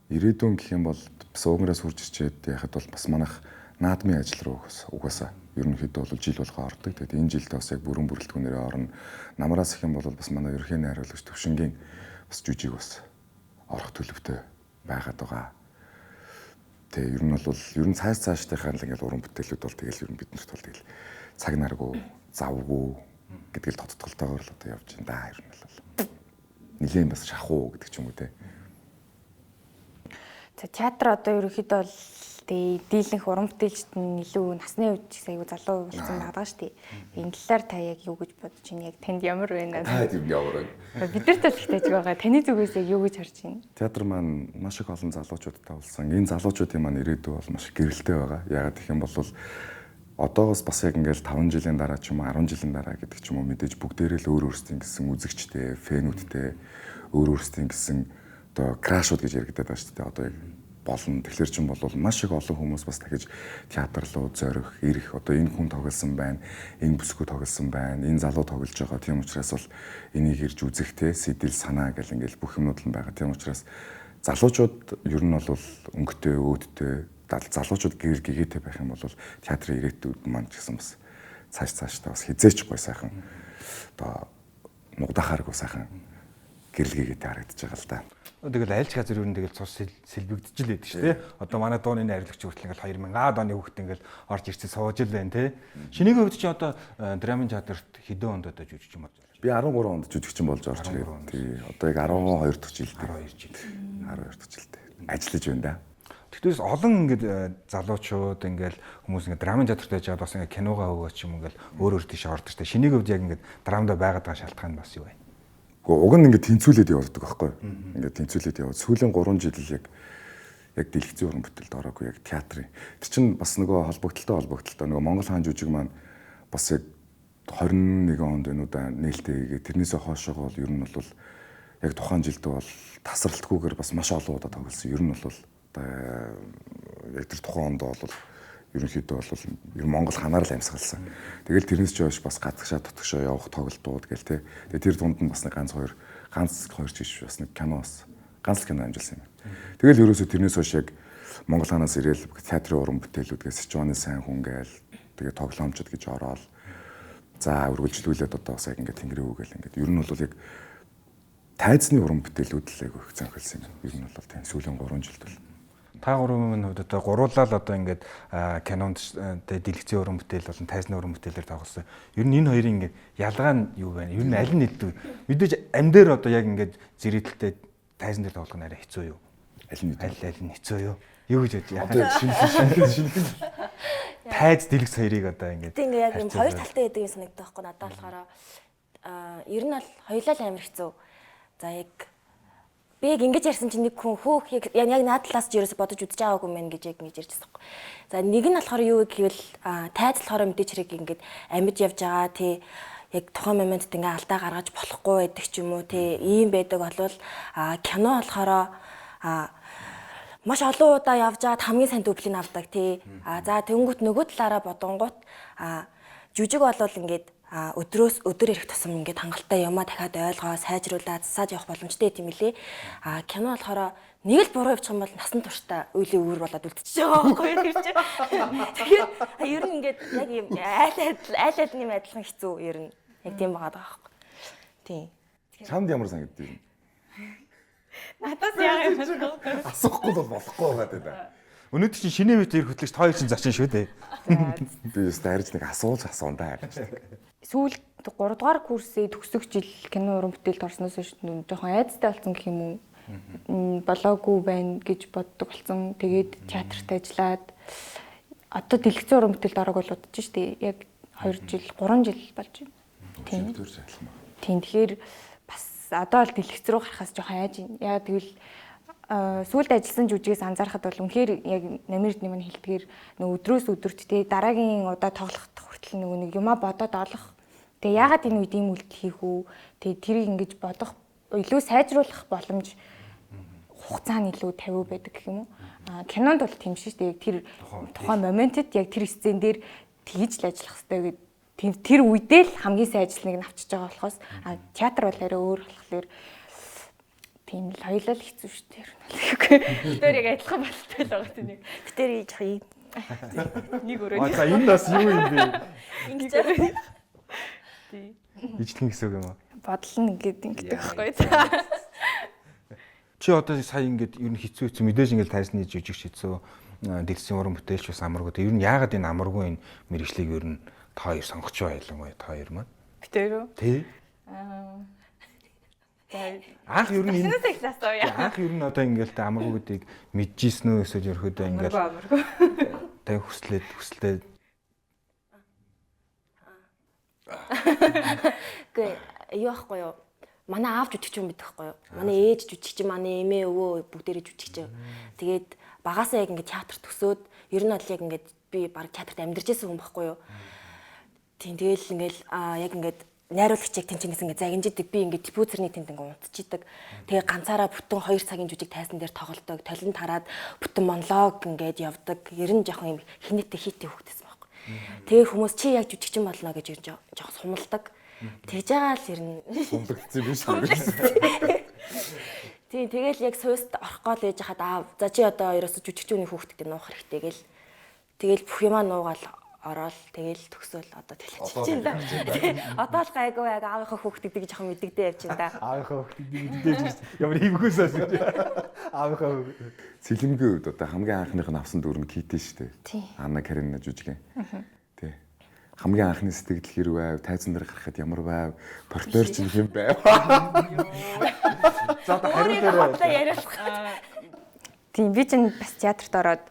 ирээдүйн гэх юм бол бас унграас хурж ирчээд яхад бол бас манайх наадмын ажил руу угаасаа ерөнхийдөө бол жил болгоо ордог. Тэгээд энэ жилд бас яг бүрэн бүрэлдэхүүнээрээ орно. Намраас их юм бол бас манай ерөнхий найруулагч Төвшингийн бас жүжиг бас орох төлөвтэй байгаад байгаа. Тэ ер нь бол ер нь цаашдынхаа л ингээл уран бүтээлүүд бол тэгэл ер нь биднэрт бол тэгэл цаг наргүй, завгүй гэдэг л тодтголтойгоор л одоо явж байна да. Ер нь бол нилээн бас шахуу гэдэг ч юм уу те. За театр одоо ерөөхдөө бол тэгээ дийлэнх уран бүтээлчд нь илүү насны үед ч аягүй залуу болсон байгаа шүү дээ. Энэ талаар та яг юу гэж бодож байна? Яг танд ямар байна? Тийм ямар вэ? Бидэрт л ихтэй ч байгаа. Таны зүгээс яг юу гэж харж байна? Театр маань маш их олон залуучуудтай болсон. Энэ залуучуудын маань ирээдүй бол маш гэрэлтэй байгаа. Яагаад гэх юм бол одоогоос бас яг ингээл 5 жилийн дараа ч юм уу 10 жилийн дараа гэдэг ч юм уу мэдээж бүгдээрээ л өөр өөрсдийн гэсэн үзэгчтэй, фэнүүдтэй, өөр өөрсдийн гэсэн одоо крашууд гэж яригадаад байна шүү дээ. Одоо яг болно. Тэгэхээр ч юм бол маш их олон хүмүүс бас дахиж театр руу зорих, ирэх. Одоо энэ хүн тоглосон байна, энэ бүсгүй тоглосон байна, энэ залуу тоглож байгаа. Тийм учраас бол энийг ирж үзэх те сэтэл санаа гэл ингээл бүх юмнууд л байгаа. Тийм учраас залуучууд ер нь бол өнгөтэй, өөдтэй, залуучууд гэр гэгээтэй байх юм бол театрын ирээдүйд маань ч гэсэн бас цаашдаа бас хизээч гой сайхан одоо нугдахааргүй сайхан гэрэлгээтэй харагдаж байгаа л да. Тэгэл айлч газар юу н тэгэл цус сэлбэгдэж л байдаг шүү дээ. Одоо манай дууны найрлагч хүртэл ингээл 2000-аад оны хүүхэд ингээл орж ирсэн сууж л байна те. Шинийгийн хувьд чи одоо драмын театрт хэдэн онд одоо жүжигч юм бол? Би 13 онд жүжигчин болж орж ирээд. Тий. Одоо яг 12 дахь жилд. 12 дахь жилд. Ажиллаж байна да. Тэгтээс олон ингээд залуучууд ингээл хүмүүс ингээд драмын театрт байж байгаа бас ингээд киногаа өгөөч юм ингээл өөр тийш ордог шүү дээ. Шинийгийн хувьд яг ингээд драмда байгаад байгаа шалтгаан бас юу вэ? Уг нь ингээд тэнцвүүлээд явдаг байхгүй. Ингээд тэнцвүүлээд яваад сүүлийн 3 жил яг дэлгэцийн уран бүтээлд ороогүй яг театрын. Тэр чинь бас нөгөө холбогдолтой нөгөө Монгол хаан жүжиг маань бас яг 21 онд энэ удаа нээлттэй тэрнээсээ хоошоо бол ер нь бол яг тухайн жилд бол тасралтгүйгээр бас маш олон удаа тоглосон. Ер нь бол одоо яг тэр тухайн онд бол ерөнхийдөө бол ер Монгол ханаар л амьсгалсан. Тэгэл тэрнээс ч хойш бас гадагшаа тутагшаа явах тоглолтууд гэл те. Тэгээ тэр дунд нь бас нэг ганц хоёр жиш бас нэг киноос ганц кино амжилсан юм. Тэгэл ерөөсөө тэрнээс хойш яг Монгол ханаас ирээл театрын уран бүтээлүүдгээс Сичваны сайн хүн гээл тэгээ тоглоомчд гэж ороод за үргэлжлүүлээд одоо бас яг ингээд тэнгэрээ үгээл ингээд ер нь бол яг тайзны уран бүтээлүүд л айгүй их зөнхөлсөн юм. Ер нь бол тийм сүүлийн 3 жилд бол Та гурвын хувьд одоо гуруулаад одоо ингээд кинонд дэлгэцийн уран бүтээл болон тайзны уран бүтээлээр тоглосон. Ер нь энэ хоёрын ингээд ялгаа нь юу байна? Ер нь аль нь нэлээд мэдээж амдэр одоо яг ингээд зэрэгтэлтэй тайзан дээр тоглох нь арай хэцүү юу? Аль нь хэцүү юу? Юу гэж бодож байна? Одоо шинэ тайз дэлгэц хоёрыг одоо ингээд тийм ингээд яг юм хоёр талтай байдаг юм санагддаг байхгүй надад болохоор ер нь бол хоёулаа л амар хэцүү. За яг би яг ингэж ярьсан чинь нэг хүн хөөх яг наад талаас ч ерөөсө бодож үзэж байгаагүй мэн гэж яг ингэж ярьжсэн байхгүй. За нэг нь болохоор юу гэвэл тайз болохоор мэдээч хэрэг ингэж амьд явж байгаа тий яг тухайн моментд ингээ алдаа гаргаж болохгүй байдаг ч юм уу тий ийм байдаг болвол кино болохоор маш олон удаа явж байгаад хамгийн сайн дублийг авдаг тий за тэнгуут нөгөө талаараа бодонгууд жүжиг болвол ингээд өдрөөс өдөр ирэх тусам ингээд хангалттай юмаа дахиад ойлгоо сайжруулаад засаад явах боломжтой юм лээ. Кино болохоор нэг л буруу явчих юм бол насан туршдаа үеийн үүр болоод үлдчихэж байгаа байхгүй юу тэр чинь. Тэгэхээр ер нь ингээд яг юм айл юм адилхан хэцүү ер нь яг тийм байгаа байхгүй. Тийм. Чамд ямар санагдав юм? Надаас яа юм бэ? Асуухгүй бол болохгүй байгаа даа. Өнөөдөр чинь шинэ мэт ирэх хөтлөгч хоёр чинь зачин шүү дээ. Би өөртөө харж нэг асуундаа харж. Сүүлд 3 дугаар курсээ төгсөх жил кино уран бүтээлд орсноос хойш жоохон айцтай болсон гэх юм уу? Болоогүй байна гэж боддог болсон. Тэгээд театрт ажиллаад одоо дэлгэцийн уран бүтээлд ороог бол удаж штэ. Яг 2 жил, 3 жил болж байна. Тийм. Тийм. Тэгэхээр бас одоо л дэлгэц рүү гарахаас жоохон айж байна. Яа тэгвэл сүүлд ажилласан жүжигээс анзаархад бол үнэхээр яг намирд нэм хэлдгээр нэг өдрөөс өдөрт тий дараагийн удаа тоглох хүртэл нэг юмаа бодоод олох. Тэгээ яагаад энэ үед ийм үйлдэл хийх үү? Тэгээ тэрийг ингэж бодох илүү сайжруулах боломж хугацаа нь илүү 50 байдаг гэх юм уу? Кинонд бол тийм шүү дээ. Яг тэр тухайн моментэд яг тэр сцен дээр тгийж л ажиллах хэрэгтэй гэдэг. Тэр үедээ л хамгийн сайн ажлыг нь авчиж байгаа болохоос театр бол арай өөр болохоор тийм л хоёулаа л хэцүү шүү дээ. Тэр яг адилхан болтой л байгаа тийм. Битэр ийж хий. Нэг өрөө. За энэ бас юу юм бэ? Ингэж тий. Ижлэн гэсэн үг юм уу? Бодлоо ингэдэг байхгүй. Чи одоо сая ингээд ер нь хэцүү мэдээж ингээд тайзны жүжигч хэцүү дэлсэн уран бүтээлч бас амаргүй. Ер нь яагаад энэ амаргүй энэ мэрэгчлийг ер нь та хоёр сонгож байгаа ялангуяа та хоёр маань? Битээр үү? Тий. Анх ер нь Шинэ класс уу яа. анх ер нь одоо ингээл та амаргүй гэдгийг мэдчихсэн үү эсвэл ерөөдөө ингээл Амаргүй. та хүслээд Гэ юу ахгүй юу? Манай аав жүжигч юм байдаг хгүй юу? Манай ээж жүжигч, манай эмээ өвөө бүгдээрээ жүжигч. Тэгээд багасаа яг ингээд театрт төсөөд ер нь бол яг ингээд би баг театрт амьдарч байсан хүн байхгүй юу? Тийм тэгэл ингээл яг ингээд найруулагчийг тэнцэнээс ингээд загинжидэг би ингээд типүүцэрний тэнд ингээд унтчихдаг. Тэгээ ганцаараа бүтэн 2 цагийн жүжиг тайсан дээр тоглодог. Толинд хараад бүтэн монолог ингээд явдаг. Ер нь жоохон юм хинэттэй хийтэй хөвгтэйсэн байхгүй. Тэгээ хүмүүс чи яг жүжигчин болно гэж ер нь жоохон сумалдаг. Тэгж байгаа л ер нь Сумлагдсан биш үү? тий тэгэл яг суйст орох гол ээж хахад за чи одоо ерөөсө жүжигчүүний хүүхдтэй нуух хэрэгтэй гэл тэгэл бүх юмаа нуугаал ороод тэгэл төгсөөл одоо тэлчихэж байна да. Одоо л гайгүй яг аавынхаа хүүхдтэй гэж жоохон мэддэгдээ явж байна да. аавынхаа хүүхдийг мэдээж шүү. Ямар хийвгөөсөөс аавынхаа Сэлэмгийн үед одоо хамгийн анхных нь авсан дүр нь Кити шүү дээ. Анна Каренина жүжигэн. Тий. Хамгийн анхны сэтгэл хэр байв, тайзан дээр гарахад ямар байв, портер ч юм байв. За одоо хариу дээр Тийм би чинь бас театрт ороод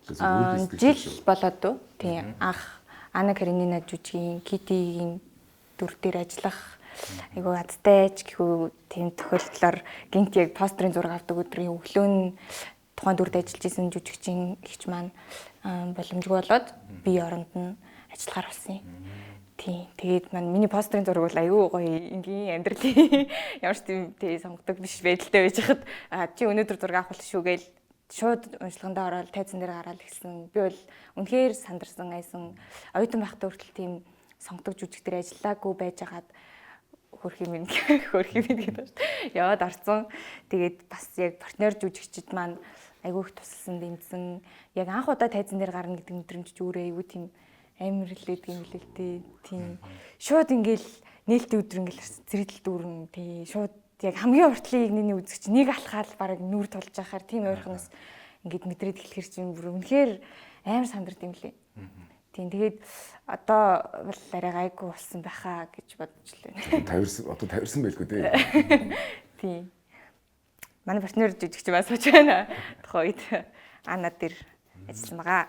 жил болоод дөө. Тийм анх Анна Каренина жүжигийн Китигийн дүр дээр ажиллах айгуу адтайч гэхүү тийм тохиолдлоор гинт яг постерын зураг авдаг өдрийн өглөө нь тухайн дүрд ажиллаж исэн жүжигчин гихч маань боломжгүй болоод би оронд нь ажиллахаар болсон юм. Тийм. Тэгээд миний постерын зураг бол аюу гоё энгийн амьдралын ямар ч тийм сонгодог биш байдалтай байж хад чи өнөөдөр зураг авах болно шүү гээл шууд уншлагандаа ороод тайзан дээр гараад ирсэн. Би бол үнэхээр сандарсан айсан оюутан байхдаа хүртэл тийм сонгодог жүжиг дээр ажиллаагүй байжгаад хөрх юм гэдэг байна. Яваад орсон. Тэгээд бас яг партнер жүжигчид маань айгүй их тусалсан дэмжсэн. Яг анх удаа тайзан дээр гарна гэдэг мэдрэмж өөрөө айгүй тийм амар хэлээд юм лээ тийм. Шууд ингээл нээлттэй өдөр ингээл зэрэгдэл дүүрэн тий шууд яг хамгийн уртлын игний үзэгч нэг алхаал бараг нүур тулж байхаар тийм ойрхоноос ингээд мэдрээд эхлэхэр чинь бүр үнэхээр амар сандард юм лээ. Тийм тэгээд одоо бол арай гайгүй болсон байхаа гэж бодож лээ. Одоо тавирсан байлгүй дээ. Тийм. Манай партнер жүжигч бас сууж байна. Тухайд Анна дээр ажилласан байгаа.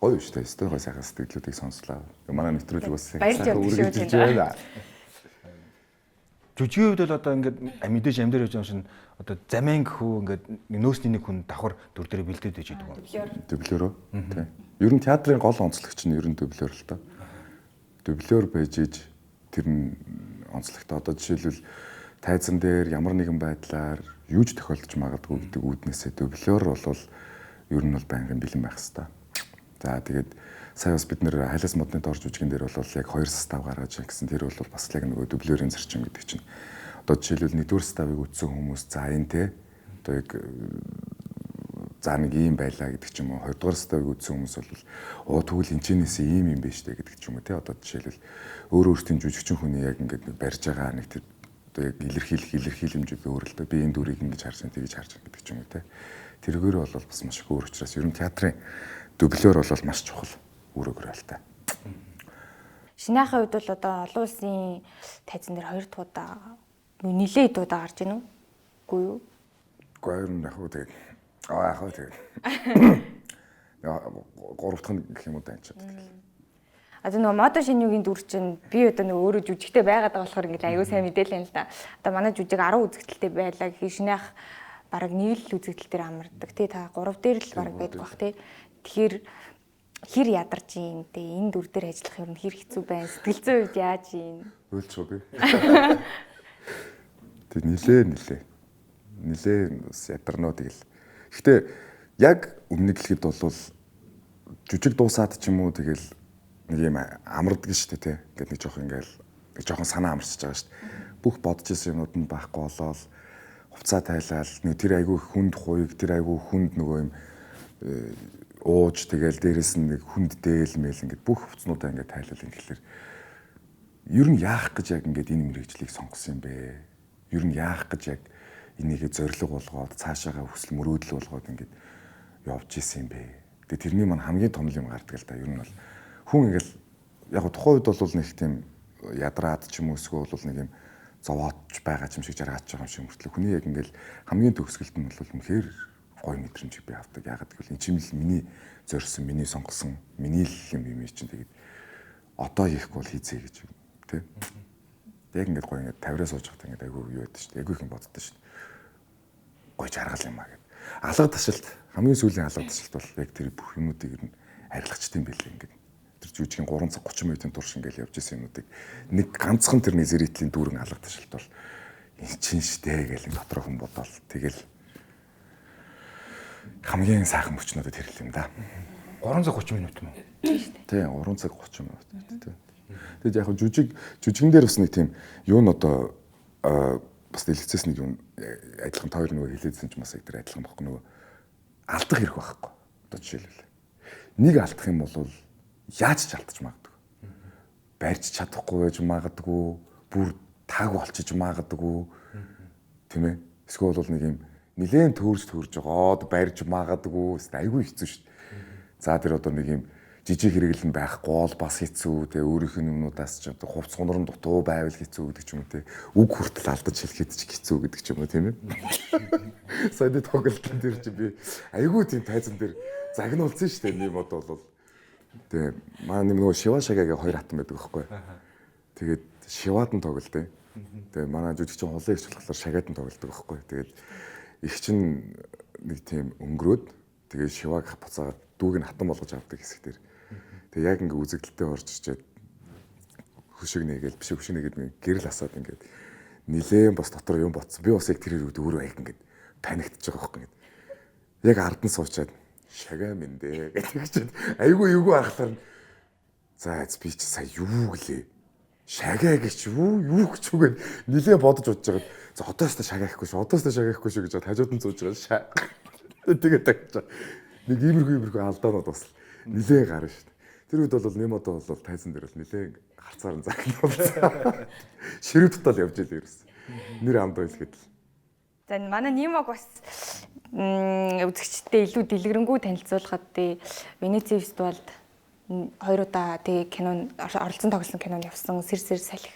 Гоё шүү дээ. Өстой гой сайхан сэтгэлүүдийг сонслоо. Манай нэвтрүүлэг бас сайхан үргэлжилж байна. Жүжигийн үед бол одоо ингээд мэдээж амьдэр явж байгаа шин одоо замын гэхүү ингээд нөөсний нэг хүн давхар дүр дээр бэлдээд байж байгаа юм. Дублёрөө. Тийм. Ер нь театрын гол онцлогч нь ер нь дублёр л та. Дублёр байж иж тэр нь онцлогтой. Одоо жишээлбэл тайзан дээр ямар нэгэн байдлаар юу ч тохиолдож магадгүй гэдэг үүднээсээ дублёр бол ер нь бол байнгын бэлэн байх хэвээр. За тэгээд сая бас бид нэр хайлаас модны дор жүжигэн дээр бол яг 2 состав гаргаж гэсэн тэр бол бас яг нөгөө дублёрын зарчим гэдэг чинь. Одоо жишээлбэл 1-р составыг үтсэн хүмүүс за энэ те одоо яг за нэг юм байлаа гэдэг ч юм уу 2-р составыг үтсэн хүмүүс бол тэгвэл энэчнээс ийм юм биш те гэдэг ч юм уу те одоо жишээлбэл өөртөө жүжигчин хүний яг ингээд барьж байгаа нэг тэр одоо яг илэрхийлэмж өөрөлдөө би энэ дүрийг ингэж харж байна тэгж харж байна гэдэг ч юм уу те тэргээр бол бас маш их өөр учраас ер нь театрын дублёр бол маш чухал үр өгөөлтэй. Шинийхээ үед бол одоо олон улсын тайзан дээр 2 дахь удаа нэлээд удаа гарч ийн үү? Үгүй юу? Гойр нь яг уу тэгээд яг уу тэгээд 3 дахь нь гэх юм уу дайчаад тэгэл. Одоо нөгөө модо шинүүгийн дүр чинь би одоо нөгөө өөрөө жүжигтэй байгаад байгаа болохоор ингээд аюу сайн мэдээлэл л да. Одоо манай жүжиг 10 үзэгдэлтэй байлаа гэхий шинийх бараг нэг л үзэгдэл дээр амардаг тий та 3 дээр л бараг байдаг бах тий. Тэгэхээр хэр ядарч юм те энэ дүр дээр ажиллах юм хэр хэцүү байна сэтгэл зүйн үед яаж юм Өөлчөө би. Тэг нилээ бас ядарноо тэгэл. Гэхдээ яг өмнө гэлэхэд бол жүжиг дуусаад ч юм уу тэгэл нэг юм амардаг шүү дээ те. Ингээд нэг жоох ингээл нэг жоохон санаа амарчж байгаа шүү дээ. Бүх бодож исэн юмуд нь байхгүй болоод хувцас тайлал нэг тэр айгүй хүнд хуйг тэр айгүй хүнд нөгөө юм ууж тэгэл дээрэс нь нэг хүнд дээлмэл ингээд бүх хувцснуудаа ингээд тайлал ингээхлээр ер нь яах гэж яг ингээд энэ мэрэгжлийг сонгосон юм бэ? Ер нь яах гэж яг энийгээ зориг болгоод цаашаага хүсэл мөрөөдөл болгоод ингээд явж исэн юм бэ. Тэгээ тэрний маань хамгийн том юм гардаг л да. Ер нь бол хүн ингээл яг тухайн үед бол нэг тийм ядраад ч юм уу эсвэл бол нэг юм зовоодч байгаа юм шиг жаргаж байгаа юм шиг мөртлөө хүний яг ингээл хамгийн төгсгөлт нь бол үнэхээр гоё мэдрэмж би авдаг. Ягаад гэвэл энэ чинь л миний зорьсон, миний сонгосон, миний л юм чинь тэгээд одоо хийхгүй бол хийцээ гэж тий. Яг ингээд гоё ингээд тавираа сууж байхдаа ингээд айгүй юу байдаг шүү дээ. Айгүй их юм боддог шүү дээ. Гоё жаргал юм аа гэд. Алга ташилт хамгийн сүүлийн алга ташилт бол яг тэр бүх юмнуудыг ер нь арилгачдсан байлээ ингээд. Тэр жүжигийн 3 цаг 30 минутын турш ингээд явж исэн юмнуудыг нэг ганцхан тэрний зэрэгтлийн дүүрэн алга ташилт бол энэ чинь штэ гэл дотроо хүн бодоол тэгэл хамгийн сайхан мөчнөдөд хэрэл юм да. 3 цаг 30 минут юм уу? Тий, 3 цаг 30 минут тий. Тэгээд яг жүжигэн дээр бас нэг тийм юу н одоо бас дэлгэцээс нэг юм адилхан тойр нөгөө хэлээдсэн ч бас яг тэр адилхан бохгүй нөгөө алдах хэрэг байхгүй. Одоо жишээлбэл нэг алдах юм бол яаж ч алдаж магадгүй. Барьж чадахгүй байж магадгүй, бүр таагүй болчих магадгүй. Тийм ээ. Эсвэл бол нэг юм нилээн төрж жогоод барьж магадгүй. Айгүй хэцүү шүү дээ. За тэр одоо нэг юм жижиг хэрэгэл нь байхгүй бол бас хэцүү. Тэгээ өөрийнх нь юмнуудаас ч одоо хувц гунран дутуу байвал хэцүү гэдэг ч юм уу те. Үг хүртэл алдаж хэлэхэд ч хэцүү гэдэг ч юм уу тийм ээ. Саяны тоглолтын дээр чи би айгүй тийм тайзан дээр загнуулсан шүү дээ. Нэм одоо бол тэгээ маань нөгөө Шива шагагийн 2 хатан байдаг байхгүй. Тэгээд Шиваад нь тоглолтой. Тэгээ манай жүжигчин хулын ирч болохоор шагаад нь тоглолдог байхгүй. Тэгээд их чин нэг тийм өнгөрөөд тэгээ Шиваг буцаагаад дүүг нь хатан болгож авдаг хэсэг дээр. Тэгээ яг ингээ үзэгдэлтэй орж ирчээд хөшиг нэгээл биш хөшиг нэгээд гэрэл асаад ингээд нилээн бас дотор юм ботсон. Би бас яг тэр үед өөрөө яг ингээд танигдчихж байгаа байхгүй. Яг ард нь суучаад шагаа минь дээ гэж айгүй эвгүй ахлаар за би ч сая юу гэлээ шагаа гэж юу гэж үгээд нилээ бодож удаж байгаа. За одоос та шагаа ихгүй шүү. Одоос та шагаа ихгүй шүү гэж хажууд нь зууж байгаа. Тэгээд тагч. Нэг иймэрхүү алдаанууд бас нилээ гарна шүү дээ. Тэр үед бол нэм одоо бол тайзан дээр бол нилээ харцаар нь загнуулсан. Ширүү тутал явж ийлээ ерөөс. Нэр амд байлгээд л. За манай Нимог бас үзэгчтэй илүү дэлгэрэнгүй танилцуулахад тий Венеци фестивалд 2 удаа тий кинон оролцсон тоглосон кинонд явсан Сэр салхи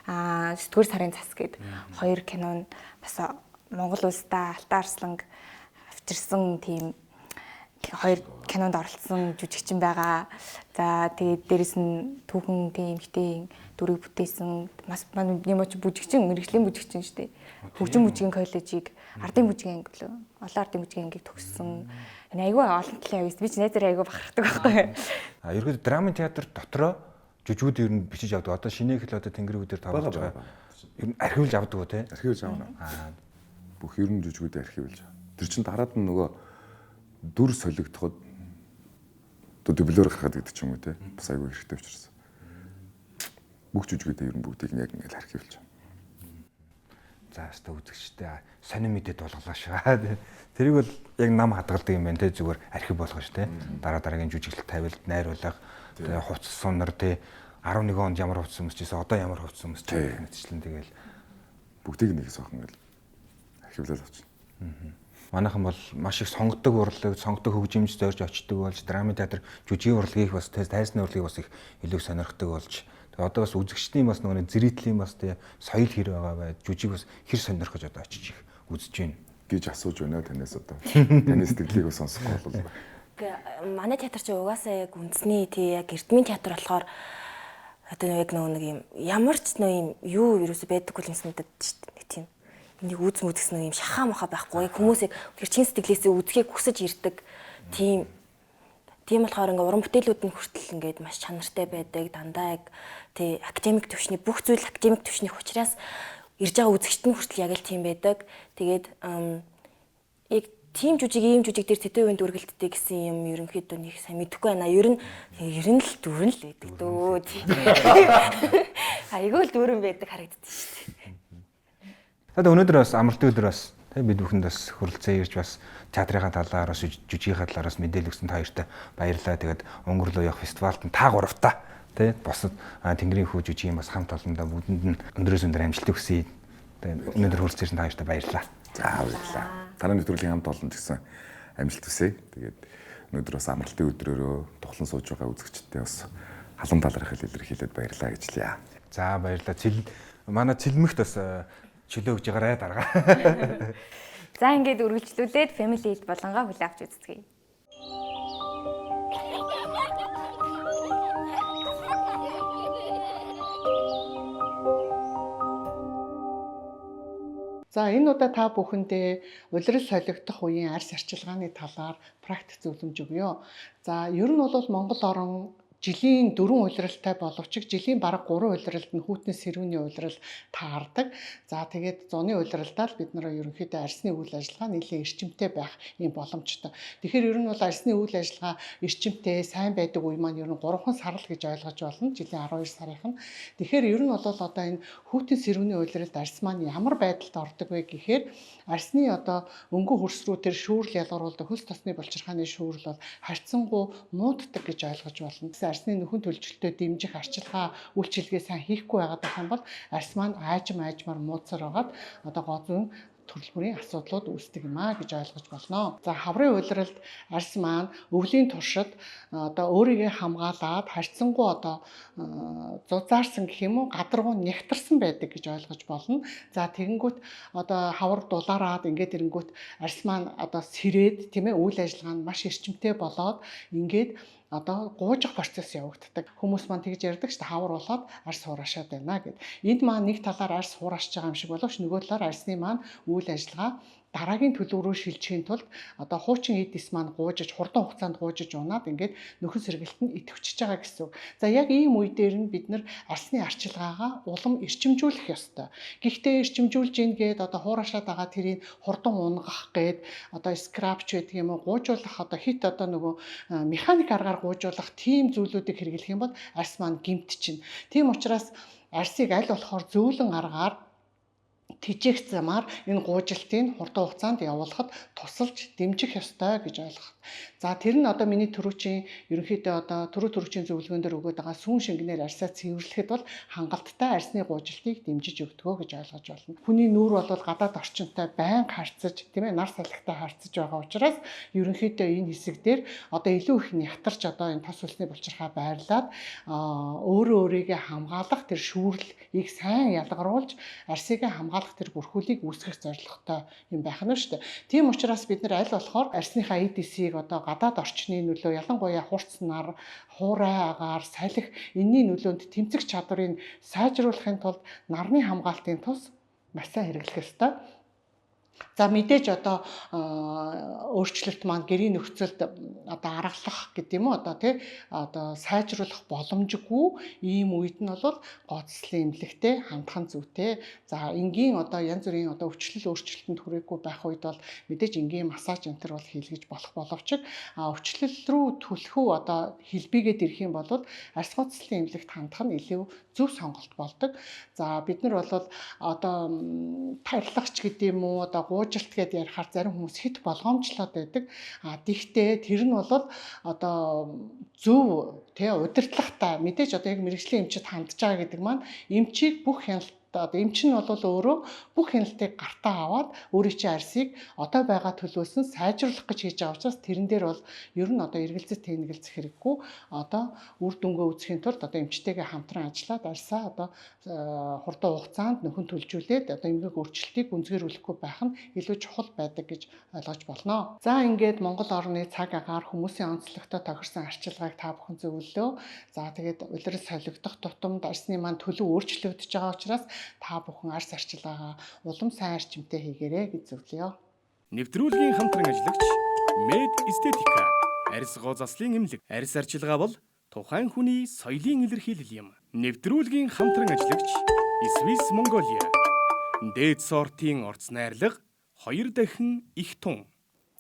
сэтгүүр сарын цас гээд 2 кинон бас Монгол улстай Алтан арсланг авчирсан тийм 2 кинонд оролцсон жүжигчин байгаа. За тэгээд дээрэс нь түүхэн тийм эмэгтэй дүрийг бүтээсэн бас Нимоч бүжигчин мэрэгжлийн бүжигчин шүү дээ. Хөгжим бүжгийн коллежийг ардын бүжгийн анги лөө. Олон ардын бүжгийн ангийг төгссөн. Энэ айгүй олон талын авьяас. Би ч найзаараа айгүй бахархдаг байхгүй. Ерөөд драмын театр дотроо жүжигүүд ер нь бичиж авдаг. Одоо шинэ хэл одоо тэнгэр үүдээр тавьж байгаа. Ер нь архивлж авдаг уу те? Архивлж авна. Бүх ер нь жүжигүүдээ архивлж. Тэр чин дараад нь нөгөө дүр солигдоход одоо дублер гаргаад гэдэг ч юм уу те. Бас айгүй хэрэгтэй учраас. Бүх жүжигүүдээ ер нь бүгдийг яг ингээл архивлж. За хаста үзэгчтэй сонир мэдээд болголоо шаа. Тэрийг бол яг нам хадгалдаг юм байна те зүгээр архив болгоо ш те. Дараагийн жүжиглэл тавилт найруулга тэгээ хувцас сунар те 11 онд ямар хувцас өмсчихсэн одоо ямар хувцас өмсчих мэтчлэн тэгэл бүгдийг нэг соохон гэл архивлаад авчихна. Манайхан бол маш их сонгодог урлаг, сонгодог хөгжимж зорж очдөг болж драмын театр жүжигийн урлагийг бас тайзны урлагийг бас их илүү сонирхдаг болж одоо бас үзэгчдийн бас нөгөө зэрэгтлийн бас тий соёл хэр байгаа бай жүжиг бас хэр сонирхож одоо очиж их үзэж байна гэж асууж байна танаас одоо таны сэтгэлийг сонсохгүй бол манай театр чи угаасаа яг үндэсний тий яг эрдмийн театр болохоор одоо яг нэг юм ямар ч нэг юм юу ерөөсөй байдаггүй юм санагдаад шүү дээ нэг тийм энийг үзэх нэг юм шахаа махаа байхгүй хүмүүсийг тэр чин сэтгэлээсээ үзхийг хүсэж ирдэг тийм болохоор ингээ уран бүтээлүүд нь хүртэл ингээд маш чанартай байдаг дандаа яг тий академик төвшний бүх зүйл академик төвшний учраас ирж байгаа үзэгчд нь хүртэл яг л тийм байдаг. Тэгээд яг тийм жүжиг ийм жүжиг дээр тэтэй үеийн дүргэлттэй гэсэн юм ерөнхийдөө нэг сайн мэдэхгүй байна. Ер нь л дүрэн л байдаг дөө. Айгүй л дүрэн байдаг харагддаг шүү дээ. Тэгээд өнөөдөр бас амралтын өдөр бас бид бүхэнд бас хүрэлцээ ирж бас театрын талаар бас жүжигийн талаар бас мэдээлэл өгсөн та хоёртай баярлалаа. Тэгээд өнгөрлөө явах фестивальд нь та гуравтаа тий босод Тэнгэрийн хүү жүжигийн бас хамт олондоо бүгдэнд нь өндрөөс өндөр амжилт өгсөе. Тэгээд өнөөдөр хүрэлцээрсэн та хоёртай баярлалаа. За баярлалаа. Танай нэвтрүүлгийн хамт олон гэсэн амжилт хүсье. Тэгээд өнөөдөр бас амралтын өдрөөрөө тухлан сууж байгаа үзэгчдтэй бас халуун талархал илэрхийлээд баярлалаа гэж хэлье. За баярлалаа. Манай цэлмэгт бас чөлөө өгж байгаарай дарга. За ингээд үргэлжлүүлээд Family Eat болонгаа хүлээ авч үзцгээе. За энэ удаа та бүхэндээ улирал солигдох үеийн арьс арчилгааны талаар практик зөвлөмж өгье. За ер нь бол Монгол орн жилийн 4 улиралтай боловч жилийн бараг 3 улиралд нь хүүтний сэрүүний улирал таардаг. За тэгээд зуны улиралдаа л бид нэр ерөнхийдөө арьсны үйл ажиллагаа нэлээд эрчимтэй байх юм боломжтой. Тэгэхээр ер нь бол арьсны үйл ажиллагаа эрчимтэй сайн байдаг үе маань ер нь 3 сар л гэж ойлгож болно. Жилийн 12 сарынх нь. Тэгэхээр ер нь бол одоо энэ хүүтний сэрүүний улиралд арьс маань ямар байдалд ордог вэ гэхээр арьсны одоо өнгө хөрс рүү тэр шүүрэл ялгаруулдаг хөлс тосны булчирхааны шүүрэл бол харьцангуй мууддаг гэж ойлгож болно. Арьсны нөхөн төлөвчлөлтөд дэмжих арчилгаа үйлчилгээ сайн хийхгүй байгаад байх юм бол арьс маань аажмаар муудсаар байгаад одоо гозон төрөл бүрийн асуудлууд үүсдэг юм а гэж ойлгож болно. За хаврын улиралд арьс маань өвлийн туршид одоо өөрийгөө хамгаалаад харьцангуй одоо зузаарсан гэх юм уу гадаргуу нягтарсан байдаг гэж ойлгож болно. За тэгэнгүүт одоо хавар дулаараад ингээд ирэнгүүт арьс маань одоо сэрээд тийм ээ үйл ажиллагаа нь маш эрчимтэй болоод ингээд одоо гуужих процесс явагддаг. Хүмүүс маань тэгж ярьдаг шүү дээ. Хавар болоод арьс хураашаад байна гэд. Энд маань нэг талаар арьс хураашж байгаа юм шиг боловч нөгөө талаар арьсны маань үйл ажиллагаа дараагийн төлөв рүү шилжихийн тулд одоо хуучин эдис маань гуужиж хурдан хугацаанд гуужиж унаад ингээд нөхөн сэргэлтэнд идэвхжиж байгаа гэсэн үг. За яг ийм үе дээр нь бид нар арьсны арчилгаагаа улам эрчимжүүлэх ёстой. Гэхдээ эрчимжүүлж ийн гээд одоо хураашаад байгаа тэрийг хурдан унгах гээд одоо скрапч гэдэг юм уу гуужуулах одоо хит одоо нөгөө механик аргаар гуужуулах тийм зүйлүүдийг хэрэглэх юм бол арьс маань гэмтчихнэ. Тийм учраас арьсыг аль болохоор зөөлөн аргаар тижээх замаар энэ гуужилтыг хурдан хугацаанд явуулахад тусалж дэмжих ёстой гэж ойлгох. За тэр нь одоо миний түрүүчийн ерөнхийдөө одоо түрүүчийн зөвлөгөөн дээр өгöd байгаа сүүн шингэнээр арьсаа цэвэрлэхэд бол хангалттай арьсны гуужилтыг дэмжиж өгдөгөө гэж ойлгож байна. Хүний нүүр бол гадаад орчинтой байнга харьцаж тийм ээ нар салхитай харьцаж байгаа учраас ерөнхийдөө энэ хэсэг дээр одоо илүү их нягтарч одоо энэ тос үлсний булчирхаа байрлаад өөрөө өөрийгөө хамгаалах тэр шүүрлийг сайн ялгаруулж арьсыг хамгаалах тэр бүрхүүлийг үүсгэх зорилготой юм байх нь шүү дээ. Тийм учраас бид нар аль болохоор арьсныхаа EDC-г одоо гадаад орчны нөлөө ялангуяа хурц нар, хуурай агаар, салхи энэний нөлөөнд тэмцэх чадварыг сайжруулахын тулд нарны хамгаалтын тус маш сайн хэрэглэх ёстой. За мэдээж одоо өөрчлөлт маань гэрийн нөхцөлд одоо аргалах гэдэг юм уу одоо тий одоо сайжруулах боломжгүй ийм үед нь бол гоцлын эмнэлэгтэй хандхан зүйтэй. За энгийн одоо янз бүрийн одоо өөрчлөлтөнд хүрээгүй байх үед бол мэдээж энгийн массаж энтер бол хийлгэж болох боловч өвчлөл рүү түлхүү одоо хэлбигээд ирэх юм бол арьс гоцлын эмнэлэгт хандах нь илүү зөв сонголт болдог. За бид нар бол одоо тархлагч гэдэг юм уу одоо гуужилт гэдээ ярихаар зарим хүмүүс хит болгоомжлоод байдаг. Тэгтээ тэр нь бол одоо зөв тий удирдлагатай мэдээж одоо яг мэрэгжлийн эмчид хандж байгаа гэдэг маань эмчийг бүх хяналт одоо эмч нь бол өөрөө бүх хяналтыг гартаа аваад өөрийн чинь арьсыг одоо байгаа төлөөс нь сайжруулах гэж хийж байгаа учраас тэрэн дээр бол ер нь одоо эргэлзэж тэнэгэлзэх хэрэггүй одоо үр дүнгээ үзэхийн тулд одоо эмчтэйгээ хамтран ажиллаад арьсаа одоо хурдан хугацаанд нөхөн төлжүүлээд одоо эмгэг өөрчлөлтийг гүнзгийрүүлэхгүй байх нь илүү чухал байдаг гэж ойлгож болно. За ингээд Монгол орны цаг агаар хүмүүсийн онцлогтой тохирсон арчилгааг та бүхэн зөвлөлөө. За тэгээд улирал солигдох тутамд арьсны маань төлөв өөрчлөгдөж байгаа учраас та бүхэн арьс арчилгаагаа улам сайн арчимтай хийгээрэй гэж зөвлөё. Нэвтрүүлгийн хамтран ажиллагч Med Estetica арьс гоо заслын эмнэлэг. Арьс арчилгаа бол тухайн хүний соёлын илэрхийлэл юм. Нэвтрүүлгийн хамтран ажиллагч Swiss Mongolia. Дээд сортын орц найрлага 2 дахин их тун.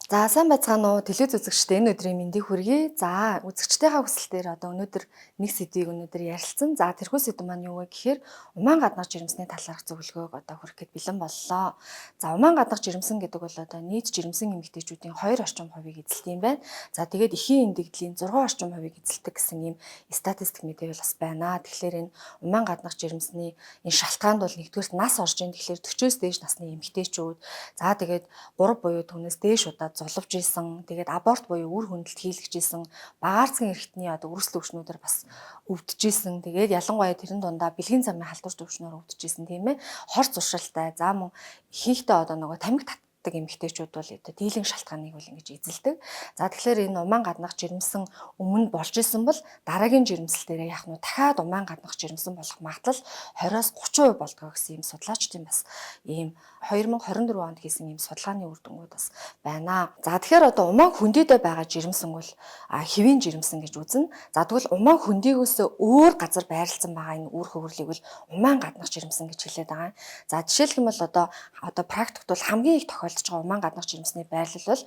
За сайн байцгаана уу телевиз үзэгчдээ энэ өдрийн мэндийг хүргэе. За үзэгчдийнхаа хүсэлтээр одоо өнөөдөр нэг сэдвийг өнөөдөр ярилцсан. За тэрхүү сэдв маань юу вэ гэхээр умаан гаднах жирэмсний талаарх зөвлөгөөг одоо хүргэхэд бэлэн боллоо. За умаан гаднах жирэмсэн гэдэг бол одоо нийт жирэмсэн эмэгтэйчүүдийн 2 орчим хувийг эзэлдэг юм байна. За тэгээд эхийн эмдэгдлийн 6 орчим хувийг эзэлдэг гэсэн ийм статистик мэдээлэл бас байна. Тэгэхээр энэ умаан гаднах жирэмсний энэ шалтгаанд бол нэгдүгээр нас орж ийн тэгэхээр 40-с дээш насны эмэгтэйчүүд. За тэгээд 3 буюу түүнээс дээш удаа золовж исэн. Тэгээд аборт буюу үр хөндөлт хийлгэж исэн. Багаарцгийн эрхтний одоо үрсэл өвчнүүдээр бас өвдөж исэн. Тэгээд ялангуяа тэрэн дундаа бэлгийн замын халдварч өвчнөр өвдөж исэн тийм ээ. Хор зуршилтай. За мөн ихэнхдээ одоо нөгөө тамхи татдаг эмэгтэйчүүд бол одоо дийлэн шалтгааныг бол ингэж эзэлдэг. За тэгэхээр энэ умаан гаднах жирэмсэн өмнө болж исэн бол дараагийн жирэмслэлтээр яах нь дахиад умаан гаднах жирэмсэн болох магадлал 20-аас 30% болдгоо гэсэн ийм судлаачдын бас ийм 2024 онд хийсэн ийм судалгааны үр дүнгууд бас байна. За тэгэхээр одоо умаан хөндийдөө байгаа жирэмсэн бол хэвийн жирэмсэн гэж үзнэ. За тэгвэл умаан хөндийгөөс өөр газар байрлалсан байгаа энэ үр хөвөрлийг бол умаан гаднах жирэмсэн гэж хэлээд байгаа. За жишээлх юм бол одоо практикт бол хамгийн их тохиолдож байгаа умаан гаднах жирэмсний байрлал бол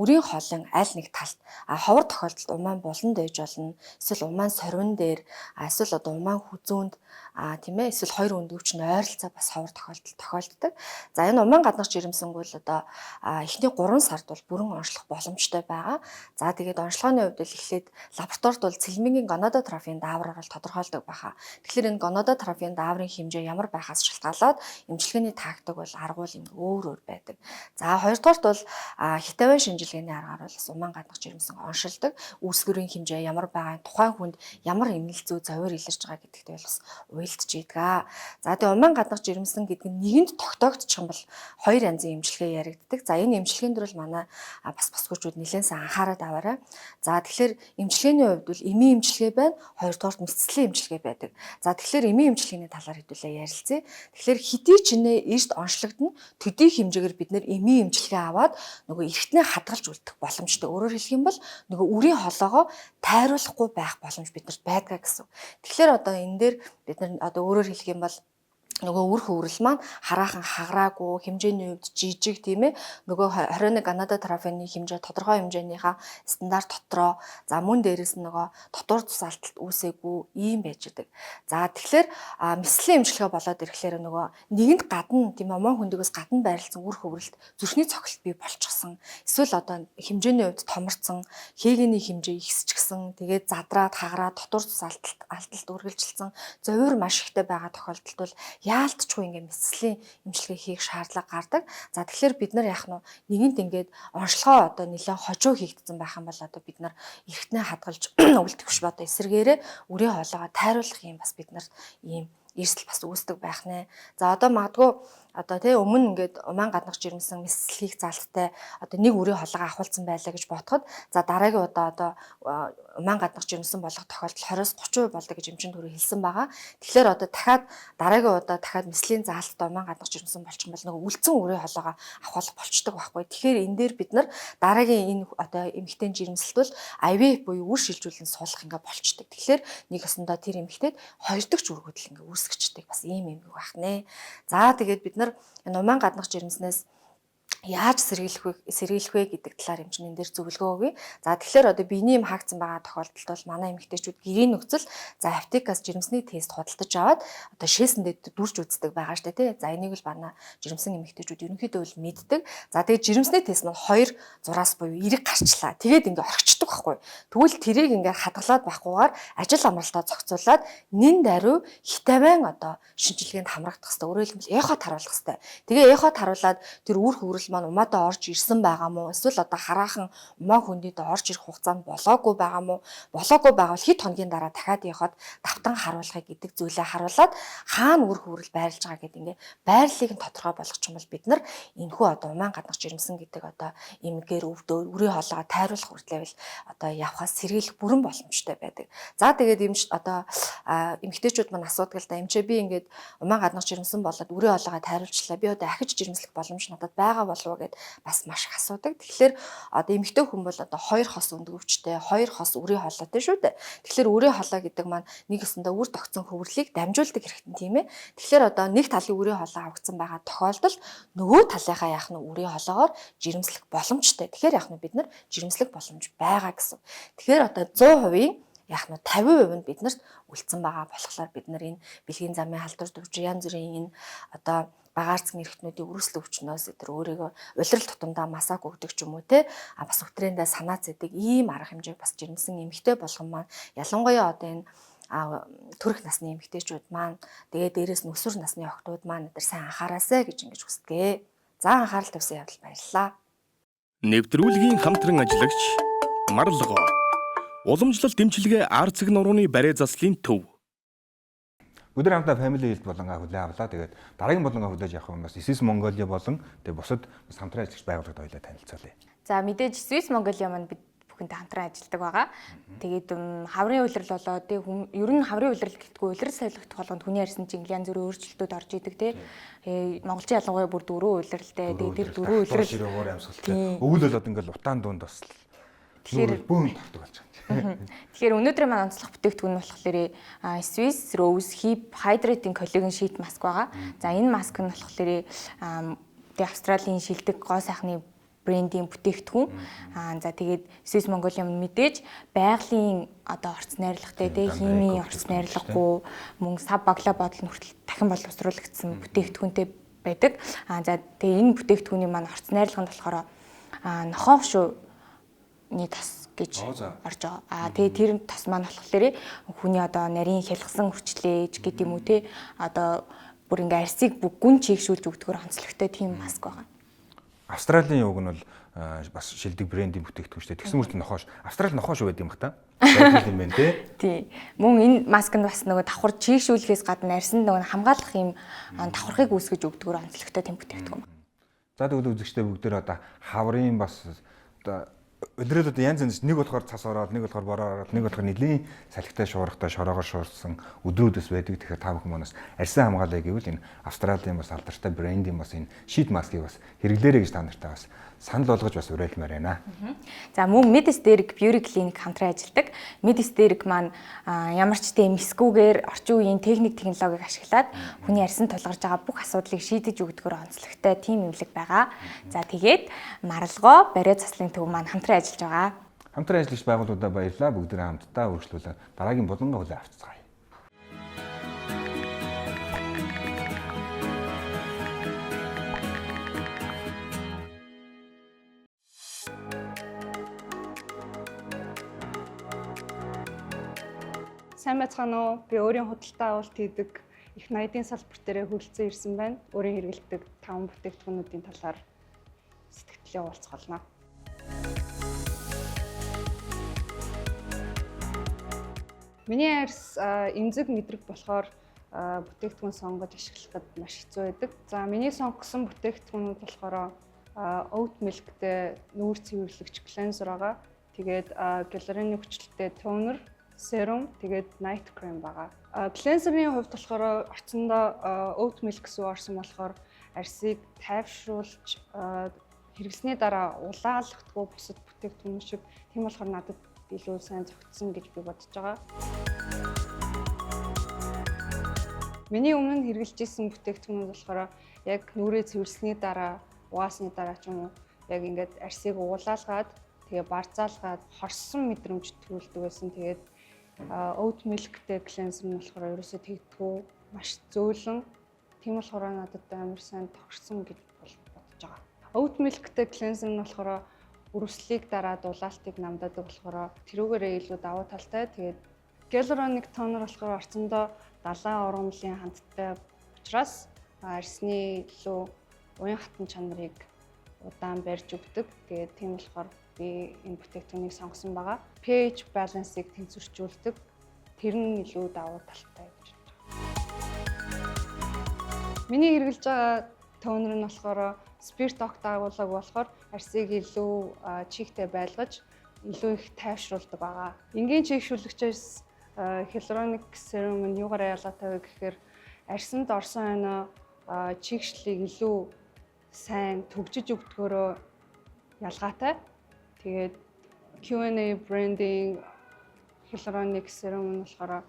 үрийн хоолын аль нэг талд ховор тохиолдолд умаан буланд ээж болно. Эсвэл умаан сорвин дээр эсвэл одоо умаан хүзүүнд тийм ээ эсвэл хоёр өндөвч нь ойролцоо бас ховор тохиолддог. За энэ умаан гаднах жирэмсэнг бол одоо эхний 3 сард бол бүрэн онцлох боломжтой байгаа. За тэгээд онцлогооны хувьд л эхлээд лабораторид бол цэлмигийн гонадотрофийн даавраар бол тодорхойлдог баха. Тэгэхээр энэ гонадотрофийн дааврын хэмжээ ямар байхаас шалтгаалаад эмчилгээний тактик бол аргуул юм өөр байдаг. За хоёрдугаарт бол хитавын шинжилгээний аргаар бол умаан гаднах жирэмсэн оншилдог. Үүсгэрийн хэмжээ ямар байгаа, тухайн хүнд ямар эмнэлт зүй завьар илэрч байгаа гэдэгт бол бас уялдж идэг. За тэгээ умаан гаднах жирэмсэн гэдэг нь нэгэнд тогтоогдчих юм бол 2 янзын эмчилгээ яригддаг. За энэ эмчилгээнд дөрөл манай бас босгочуд нэлээд сайн анхаарал аваарай. За тэгэхээр эмчилгээний хувьд бол эмийн эмчилгээ байна, хоёрдугаарт мэдцлийн эмчилгээ байдаг. За тэгэхээр эмийн эмчилгээний талаар хэдүүлээ ярилцъя. Тэгэхээр хэдий ч нэ эрт онцлогдно, төдий хэмжээгээр бид нэр эмийн эмчилгээ аваад нөгөө эртнээ хадгалж үлдэх боломжтой. Өөрөөр хэлэх юм бол нөгөө үрийн холоогоо тайруулахгүй байх боломж биднэрт байдаг гэсэн. Тэгэхээр одоо энэ дээр бид нар одоо өөрөөр хэлэх юм бол нөгөө үр хөврөл маань хараахан хаграагүй хэмжээний хувьд жижиг тийм ээ нөгөө 21 гонадотрофины хэмжээ тодорхой хэмжээнийхээ стандарт дотроо за мөн дээрээс нөгөө дотор цус алдалт үүсээгүй ийм байж идэг. За тэгэхээр мэслийн эмчилгээ болоод ирэхлээр нөгөө нэгэнд гадна тийм умаан хөндөгөөс гадна байрлсан үр хөврөлт зүрхний цогцолт бий болчихсон. Эсвэл одоо хэмжээний хувьд томорцсон, хээгэний хэмжээ ихсчихсэн, тэгээд задраад хаграад дотор цус алдалт үргэлжилсэн, зовир маш ихтэй байгаа тохиолдолд бол яалтчгүй ингээд мэслийн эмчилгээ хийх шаардлага гардаг. За тэгэхээр бид нар яах нь нэгэнт ингээд онцлогоо одоо нэлээд хожуу хийгдсэн байх юм бол одоо бид нар эргэтнээ хадгалж үлдэх биш одоо эсэргээрээ үрийн хоолойгоо тайруулах юм бас бид нар ийм эрсдэл бас үүсдэг байх нэ. За одоо магадгүй одоо тий өмнө ингээд умаан гаднах жирэмсэн мэсэл хийх залттай одоо нэг үрийн хоолойгоо авахулсан байлаа гэж бодоход за дараагийн удаа одоо умаан гаднах жирэмсэн болох тохиолдол 20-30% болдог гэж эмчийн төрөө хэлсэн байгаа. Тэгэхээр одоо дахиад дараагийн удаа дахиад мэслийн заалттай умаан гаднах жирэмсэн болчих юм бол нөгөө үлдсэн үрийн хоолойгоо авахулах болчдөг байхгүй. Тэгэхээр энэ дээр бид нар дараагийн энэ одоо эмэгтэй жирэмсэлт бол IVF буюу үр шилжүүлэн суулгах ингээд болчдөг. Тэгэхээр нэг өсөндөө тэр эмэгтэйд хоёр дахь үргүүдэл ингээд үүсгэждэг бас ийм юм байх нэ. За тэгээд бид нар энэ умаан гаднах жирэмснээс яаж сэргийлэх вэ гэдэг талаар эмчнэн дээр зөвлөгөө өгье. За тэгэхээр одоо биений юм хаагдсан байгаа тохиолдолд бол манай эмэгтэйчүүд гэрийн нөхцөл за аптекаас жирэмсний тест худалдаж аваад одоо шээсэндээ дүрж үздэг байгаа штэ тий. За энийг л манай жирэмсэн эмэгтэйчүүд ерөнхийдөө бол мэддэг. За тэгээд жирэмсний тест нь 2 зураас буюу эрэг гарчлаа. Тэгээд ингээ орхичдөг байхгүй. Тэгвэл тэрийг ингээ хадгалаад байхгүйгээр ажил амралтаа зохицуулаад нэн даруй хитаван одоо шинжилгээнд хамрагдах хэрэгтэй. Өөрөөр хэлбэл эхот харуулах хэрэгтэй. Тэгээ эхот харуулад тэр үр хөврөл маань умаадаа орж ирсэн байгаа мó эсвэл одоо хараахан умаа хүндийд орж ирэх хугацаанд болоогүй байгаа мó болоогүй байвал хэд хоногийн дараа дахиад явахад давтан харуулахыг гэдэг зүйлээ харуулад хаана үр хөврөл байрлаж байгаа гэдэг ингээ байрлалыг нь тодорхой болгочих юм бол бид нар энэхүү одоо умаан гаднах жирэмсэн гэдэг одоо эмгээр өвдөө үрийн хоолойгоо тайруулах хүртлэвэл одоо явхаас сэргийлэх бүрэн боломжтой байдаг. За тэгээд одоо эмэгтэйчүүд маань асуудаг л да эмчээ би ингээд умаан гаднах жирэмсэн болоод үрийн хоолойгоо тайруулчлаа би одоо ахиж жирэмслэх боломж надад байгаа болов болов гэд бас маш их асуудаг. Тэгэхээр одоо эмэгтэй хүн бол одоо 2 хос өндгөвчтэй, 2 хос үрийн хоолойтой шүү дээ. Тэгэхээр үрийн хоолой гэдэг маань нэг өсөндөө үр тогтсон хөврлийг дамжуулдаг хэрэгтэй тийм ээ. Тэгэхээр одоо нэг талын үрийн хоолой авагдсан байгаа тохиолдолд нөгөө талынхаа яах нь үрийн хоолойгоор жирэмслэх боломжтой. Тэгэхээр яах нь бид нар жирэмслэх боломж байгаа гэсэн. Тэгэхээр одоо 100% яах нь 50% нь биднэрт үлдсэн байгаа болохоор бид нар энэ бэлгийн замын халдвар төвч янз бүрийн энэ одоо багаарцсан эрхтнүүдийн үргэлжлэл өвчнөөс өдр өөрийгөө улирал тутамдаа масааг өгдөг ч юм уу те бас өтрэндээ санаа зэдэг ийм арга хэмжээг бас жирэмсэн эмэгтэй болгон маань ялангуяа одоо энэ төрөх насны эмэгтэйчүүд маань тэгээ дээрээс нь өсвөр насны охтууд маань өдр сайн анхаараасай гэж ингэж хүсдэгэ. За анхаарал тавьсан явдал баярлалаа. Нэвтрүүлгийн хамтран ажиллагч Марлго. Уламжлалт дэмчилгээ Арцэг нурууны барай заслын төв. Өдөр хамтдаа family health болонгаа хүлээн авлаа. Тэгээд дараагийн болонгаа хүлээж авах юм бас SIS Mongolia болон тэгээд бусад бас хамтран ажиллагч байгууллагад хоёулаа танилцуулъя. За мэдээж SIS Mongolia маань бид бүхэнтэй хамтран ажилладаг байгаа. Тэгээд хаврын улирал болоо тэг ер нь хаврын улирал гэдэггүй улирал солигдох болгонд хүний ярьсан чинь янз бүрийн өөрчлөлтүүд орж идэг те. Монголчин ялангуяа бүр дөрөв улиралтай. Тэгээд тэр дөрөв улирал өвөл болоод ингээл утаан дунд бас тэгэхээр бүүн тавтаг болж байгаа. Тэгэхээр өнөөдрийн маань онцлог бүтээгдэхүүн нь болохоор Swiss Rose Hip Hydrating Collagen Sheet маск байгаа. За энэ маск нь болохоор Австралийн шилдэг гоо сайхны брендийн бүтээгдэхүүн. За тэгээд Swiss Mongolia мэдээж байгалийн одоо орц найрлагатай те химийн орц найрлагагүй мөн сав багла бодол хүртэл дахин боловсруулагдсан бүтээгдэхүүнтэй байдаг. За тэгээд энэ бүтээгдэхүүний маань орц найрлаганд болохоор нохоо шууны тос гэж орж байгаа. Тэгээд тэр тос маань болохоор хүний одоо нарийн хялгсан хүчлээж гэдэг юм уу те одоо бүр ингээ арсыг гүн чийгшүүлж өгдөгөр онцлогтой тийм маск байгаа. Австралийн уг нь бол бас шилдэг брендийн бүтээгдэхүүн шүү дээ. Тэгсэн мөрт нохоош. Австрали нохоош байд юм бах та. Байдаг юм байна те. Тий. Мөн энэ маск нь бас нөгөө давхар чийгшүүлэхээс гадна арьсанд нөгөө хамгаалах юм давхархыг үүсгэж өгдөгөр онцлогтой тийм бүтээгдэхүүн. За тэгвэл үзэгчтэй бүгдээр одоо хаврын бас одоо өдрөд одоо янз янз нэг болохоор цас ороод, нэг болохоор бороо ороод, нэг болохоор нэлийн салхитай шуургатай шороогоор шуурсан өдрүүдээс байдаг. Тэгэхээр та бүхэн манаас арьсан хамгаалаа гэвэл энэ Австралийн бас алдартай брендийн бас энэ sheet mask-ыг бас хэрэглээрэй гэж та нартай бас санал болгож бас уриалмаар байна. За мөн Medisteric Beauty Clinic хамтран ажилладаг. Medisteric маань ямар ч тийм эсгүүгээр орчин үеийн техник технологиг ашиглаад хүний арьсан тулгарч байгаа бүх асуудлыг шийдэж өгдөгөр онцлогтой тийм эмнэлэг байгаа. За тэгээд Марлго барай заслын төв маань хамтран ажиллаж байгаа. Хамтран ажиллагч байгууллагуудаа баярлалаа. Бүгдээ хамтдаа үргэлжлүүлээ. Дараагийн болонгоо хүлээн авцгаая. Сайн байцгаана уу? Би өөрийн худалдаа авалт хийдэг их найдын салбар дээр хүрэлцэн ирсэн байна. Өөрийн хэрэглэдэг 5 бүтээгдэхүүнүүдийн талаар сэтгэлдээ уулзгална. Миний арьс эмзэг мэдрэг болохоор бүтээгдэхүүн сонгож ашиглахад маш хэцүү байдаг. За миний сонгосон бүтээгдэхүүнүүд болохоор oat milk-тэй нүүр цэвэрлэгч cleanser байгаа. Тэгээд гиалурины хүчлэлтэй toner, serum, тэгээд night cream байгаа. Cleanser-ийн хувьд болохоор орцондоо oat milk сүү орсон болохоор арьсыг тайвшруулж хэрэглэсний дараа улаалгахдаггүй бусад бүтээгдэхүүн шиг тийм болохоор надад илүү сайн зохицсон гэж би бодож байгаа. Миний өмнө нь хэрэглэж исэн бүтээгдэхүүнүүд болохоор яг нүрээ цэвэрлсэний дараа, угаасны дараа ч юм уу яг ингээд арьсыг уулаалгаад тэгээ барзаалгаад хорсон мэдрэмж төрүүлдэг байсан. Тэгээд oat milk-тэй cleanser нь болохоор ерөөсөө тэгдэггүй, маш зөөлөн. Тийм болохоор надад амар сайн тохирсон гэж бодож байгаа. Oat milk-тэй cleanser нь болохоор үрвслийг дараад улаалтыг намдаадаг болохоор тэрүүгээрээ илүү давуу талтай. Тэгээд hyaluronic toner болохоор орцондоо далайн ургамлын хандтай учраас арьсны илүү уян хатан чанарыг удаан барьж өгдөг. Тэгээд тийм болохоор би энэ бүтээгдэхүүнийг сонгосон байгаа. pH balance-ыг тэнцвэржүүлдэг. Тэр нь илүү давуу талтай гэж байна. Миний хэрэглэж байгаа toner нь болохоор спирт окт агуулгаг болохоор арьсыг илүү чигтэй байлгаж илүү их тайвшруулдаг байгаа. Энгийн чийгшүүлэгчээс hyaluronic serum нь юугаар ялгаатай вэ гэхээр арьсанд орсон хойно чигшлийг илүү сайн төгжиж өгдгөөрөө ялгаатай. Тэгээд Q&A branding hyaluronic serum нь болохоор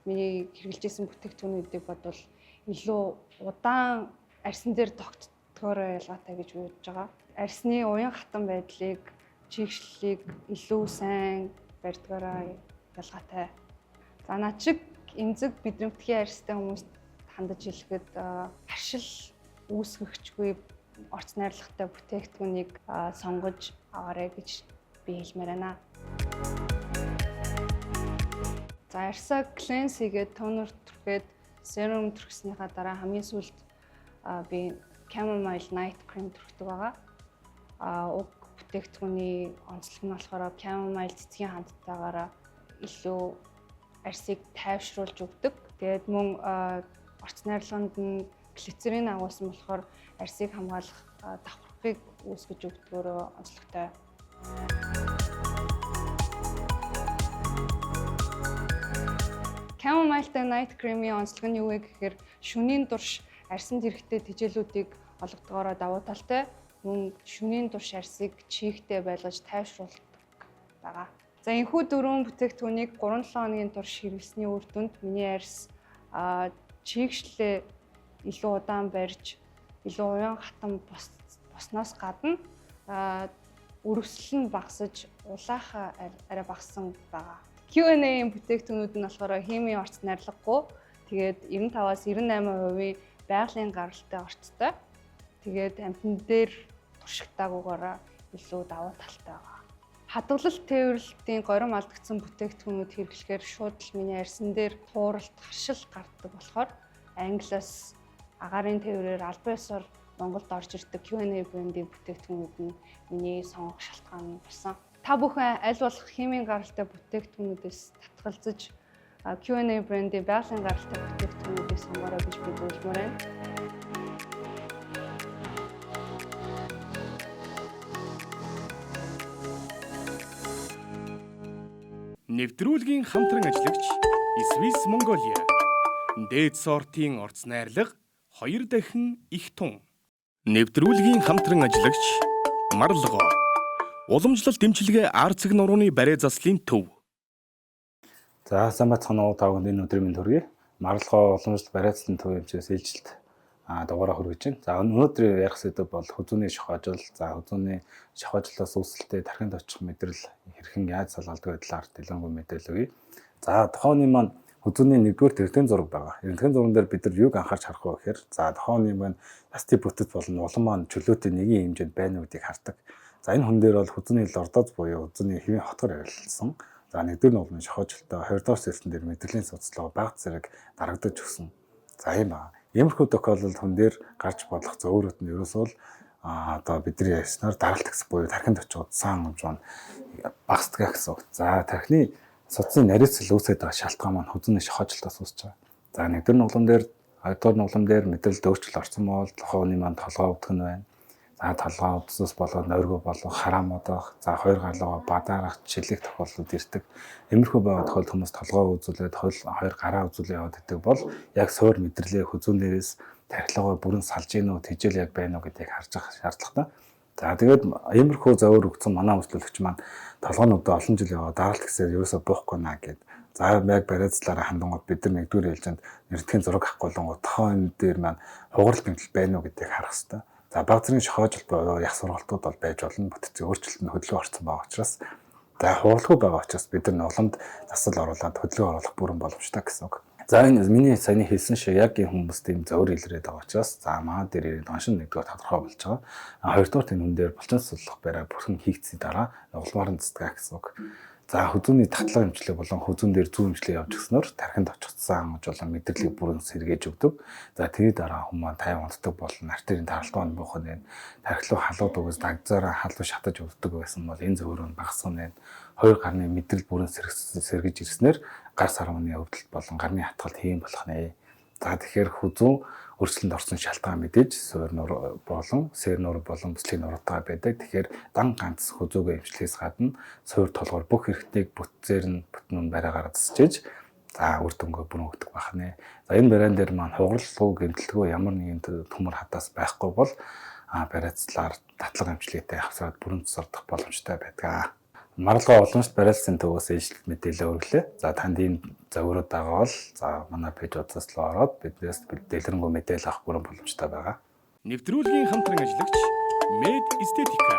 миний хэрэгжилжсэн бүтээгдэхүүнүүдийг бодвол илүү удаан арьсан дээр тогтдгоороо ялгаатай гэж бодож байгаа. Арьсны уян хатан байдлыг, чийгшлэлийг илүү сайн барьдгоороо ялгаатай. За над шиг эмзэг бидрэмтгий арьстай хүмүүст хандаж хэлэхэд харшил үүсгэгчгүй орц найрлагатай бүтээгдэхүүнийг сонгож аваарай гэж би хэлмээр байна. За арьсаа cleanse хийгээд тонер түрхгээд serum түрхснийхаа дараа хамгийн сүүлд би chamomile night cream түрхдэг байгаа. Уг бүтээгдэхүүний онцлог нь болохоор chamomile цэцгийн хандтайгаараа илүү арьсыг тайвшруулж өгдөг. Тэгээд мөн орц найрлаганд нь глицерин агуулсан болохоор арьсыг хамгаалах давхархыг үүсгэж өгдгөөрөө онцлогтой. Chamomile night cream-ийн онцлог нь юу вэ гэхээр шөнийн турш арьсанд хэрэгтэй тэжээлүүдийг олгодгоороо давуу талтай, мөн шөнийн турш арьсыг чийгтэй байлгаж тайвшруулдаг байгаа. За энэхүү дөрвөн бүтээгдэхүүнийг 3-7 хоногийн турш хэрэглэсний үр дүнд миний арьс чийгшлээ илүү удаан барьж, илүү уян хатан босноос гадна өрөвсөл нь багасж, улаахаа арай багассан байгаа. Q&A-ийн бүтээгдэхүүнүүд нь болохоор химийн орц найрлагагүй. Тэгээд 95-аас 98% байгалийн гаралтай орцтой. Тэгээд амьтан дээр туршигтаагүйгээр илүү давуу талтай байгаа. Хадгалалт тээвэрлэлтийн горим алдагдсан бүтээгдэхүүнүүд хэрэглэхээр шууд л миний арьсан дээр тууралт, харшил гардаг болохоор англиас агаарын тээврээр албан ёсоор Монголд орж ирдэг Q&A брендийн бүтээгдэхүүнүүд нь миний сонгох шалтгаан болсон. Та бүхэн аль болох химийн гаралтай бүтээгдэхүүнүүдээс татгалзаж Q&A брендийн байгалийн гаралтай бүтээгдэхүүнүүдийг сонгоорой гэж би зөвлөмөр байна. Нэвтрүүлгийн хамтран ажиллагч Swiss Mongolia. Дээд сортын орц найрлага 2 дахин их тун. Нэвтрүүлгийн хамтран ажиллагч Марлго. Уламжлалт дэмчилгээ арцэг нурууны барай заслын төв. За сайн бацхан уу та бүхэнд энэ өдрийн мэнд хүргэе. Марлго уламжлалт барай заслын төв хэмжээс ээлжилт дугаараа хүргэж байна. За өнөөдөр ярих сэдэв бол хүзүүний шохоожил. За хүзүүний шохоожлоос үүсэлтэй тархинд очих мэдрэл хэрхэн яаж салгалдаг байдлаар дэлгэрэнгүй мэдээлэл өгье. За тухайн маань хүзүүний 1-р эрдэнэ зураг байгаа. Эрдэнэ зурган дээр бид нар юуг анхаарч харах вэ гэхээр за тухайн маань ясти бүтэц болон улам маань чөлөөтэй нэгэн хэмжээнд байна гэдгийг хардаг. За энэ хүн дээр бол хүзүүний лордоз буюу хүзүүний хэвийн хотгор арилсан. За 1-р нь бол шохоожлтой, 2-р сэлсэн дээр мэдрэлийн судалгаа баг зэрэг дарагдаж өгсөн. За ийм ба. Иймэрхүү тохиолдолд хүн дээр гарч болох зөөрөд нь ерөөсөө одоо бидний ярьснаар даралт гэсэн буюу тархинд очих удсан хэмж маань багасдаг гэсэн үг. За тархины судасны нарийцэл үүсээд байгаа шалтгаан маань хүзүүний шохоожлтоос үүсэж байгаа. За 1-р нуглам дээр, 2-р нуглам дээр мэдрэлд өөрчлөлт орсон бол тухайн хүний маань толгой өвдөх нь байна. За толгой өвдсөс болоод нойргоо болон хараа модох, за 2 галууга бадаарах, шилэх тохиолдлууд ирдэг. Иймэрхүү байгаа тохиолдолд хүмүүс толгой үзүүлээд 2 гараа үзүүлээ яваад идэг бол яг суур мэдрэлээ хүзүүн дээрээс тархилгоо бүрэн салж ийн үү, тэжээл яг байна уу гэдгийг харж ах шаардлагатай. За тэгээд иймэрхүү зөөр өгсөн манай өмслөлөгч маань толгойнуудаа олон жил яваад даралт гэсээр ерөөсө буухгүй наа гэд. За яг барайцлаараа хандангууд бид нар 1-р ээлжинд нэртгэн зураг авахгүй болонгууд тохойн дээр маань хугарал гэмтэл байна уу гэдгийг харах хэрэгтэй. За баг зэргийн шохоожил буюу ях сургалтууд бол байж болно. Бүтцийн өөрчлөлт нь хөдөлгөөн орсон байгаа учраас за хууралгүй байгаа учраас бид нар нуламд засал оруулаад хөдөлгөөн оруулах бүрэн боломжтой гэсэн үг. За энэ миний саяны хэлсэн шиг яг энэ хүмүүс тийм зөөр илрээд байгаа учраас за маа дээр ирээд оншин 1-р тодорхой болж байгаа. 2-р энэ хүн дээр булчин судлах барай бүрхэн хийгдсэний дараа нугалмаар нь цэцгээ гэсэн үг. За хүзүүний татлага эмчлэг болон хүзүүн дээр зүү эмчлэг явж гиснээр тархинд очихсан ангаж болон мэдрэлийг бүрэн сэргээж өгдөг. За тэрий дараа хүмүүс тайван унтдаг болон артерийн тархалтын буухад байна. Тархилуу халууд өгөөс дагзаараа халуу шатаж өгдөг байсан бол энэ зөөрөө багасгах нь 2 гарны мэдрэл бүрэн сэргэж ирснээр гар сарманы өвдөлт болон гарны хатгалт хийм болох нэ. За тэгэхээр хүзүүн өрсөлдөнд орсон шалтгаан мэдээж суур нур болон сэр нур болон бүслийн нуруудаа байдаг. Тэгэхээр дан ганц хүзүүгээ эмчлэхээс гадна суур толгоор бүх хэрэгтэйг бүтцээр нь бүтнүүн бариагаар засчиж за үр дүнгээ бүрэн өгдөг байна. За энэ бариан дээр маань хугаралгүй гэмтэлгүй ямар нэгэн төмөр хатаас байхгүй бол бариацлаар татлага эмчилгээтэй хавсраад бүрэн тусалдах боломжтой байдаг. Маргалгаа уламжлалт бариалсан төвөөс ээлжлэлт мэдээлэл өргөлөө. За танд ийм зөвөрөд байгаа бол за манай пэйж утсаас руу ороод биднээс дэлгэрэнгүй мэдээлэл авах бүрэн боломжтой байгаа. Нэвтрүүлгийн хамтран ажиллагч Med Estetica.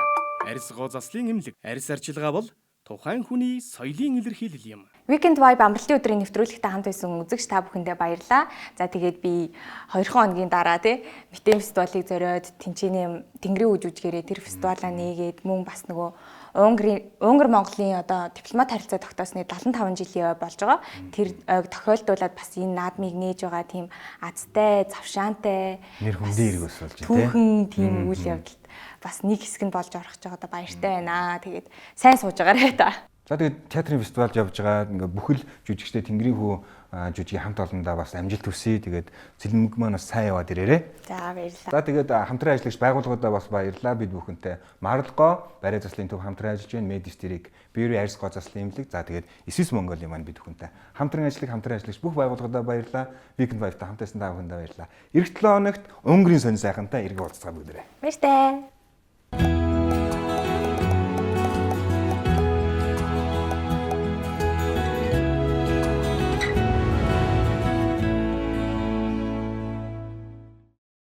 Арьс гоо заслын эмнэлэг. Арьс арчилгаа бол тухайн хүний соёлын илэрхийлэл юм. Weekend Vibe амралтын өдрийн нэвтрүүлэгтээ хамт байсан үзэгч та бүхэндээ баярлалаа. За тэгээд би 2 хоногийн дараа Митэм фестивалыг зориод тэнцэнэ Тэнгэрийн үж үжгээрээ тэр фестивалаа нээгээд мөн бас нөгөө Унгар Монголын одоо дипломат харилцаа тогтоосны 75 жилийн ой болж байгаа. Тэр тохиолдуулаад бас энэ наадмыг нээж байгаа тийм азтай, завшаантай, нэр хүндийн ирэг ус болж байна. Түүхэн тийм үйл явдалд бас нэг хэсэг нь болж орох гэж байгаа да баяртай байна. Тэгээд сайн сууж байгаарай та. За тэгээд театрын фестивалд явж байгаа ингээ бүхэл жүжигчтэй Тэнгэрийн хүү жүжигийн хамт олондоо бас амжилт хүсье. Тэгээд цэлмэг маань бас сайн яваад ирээрээ. За баярлалаа. За тэгээд хамтран ажиллагч байгууллагуудаа бас баярлалаа. Бид бүхэнтэй Маргалгоо барай заслын төв хамтран ажиллаж байна. Медистрик, Бирийн арьс гоо заслын эмнэлэг. За тэгээд Исвис Монголын маань бид бүхэнтэй хамтран ажиллагч бүх байгууллагуудаа баярлалаа. Weekend Vibe-та хамт байсан та бүхэндээ баярлалаа. Эх 7 хоногт Унгарын сонин сайхантай эргэ уулзцаа бүгдээрээ. Баяртай.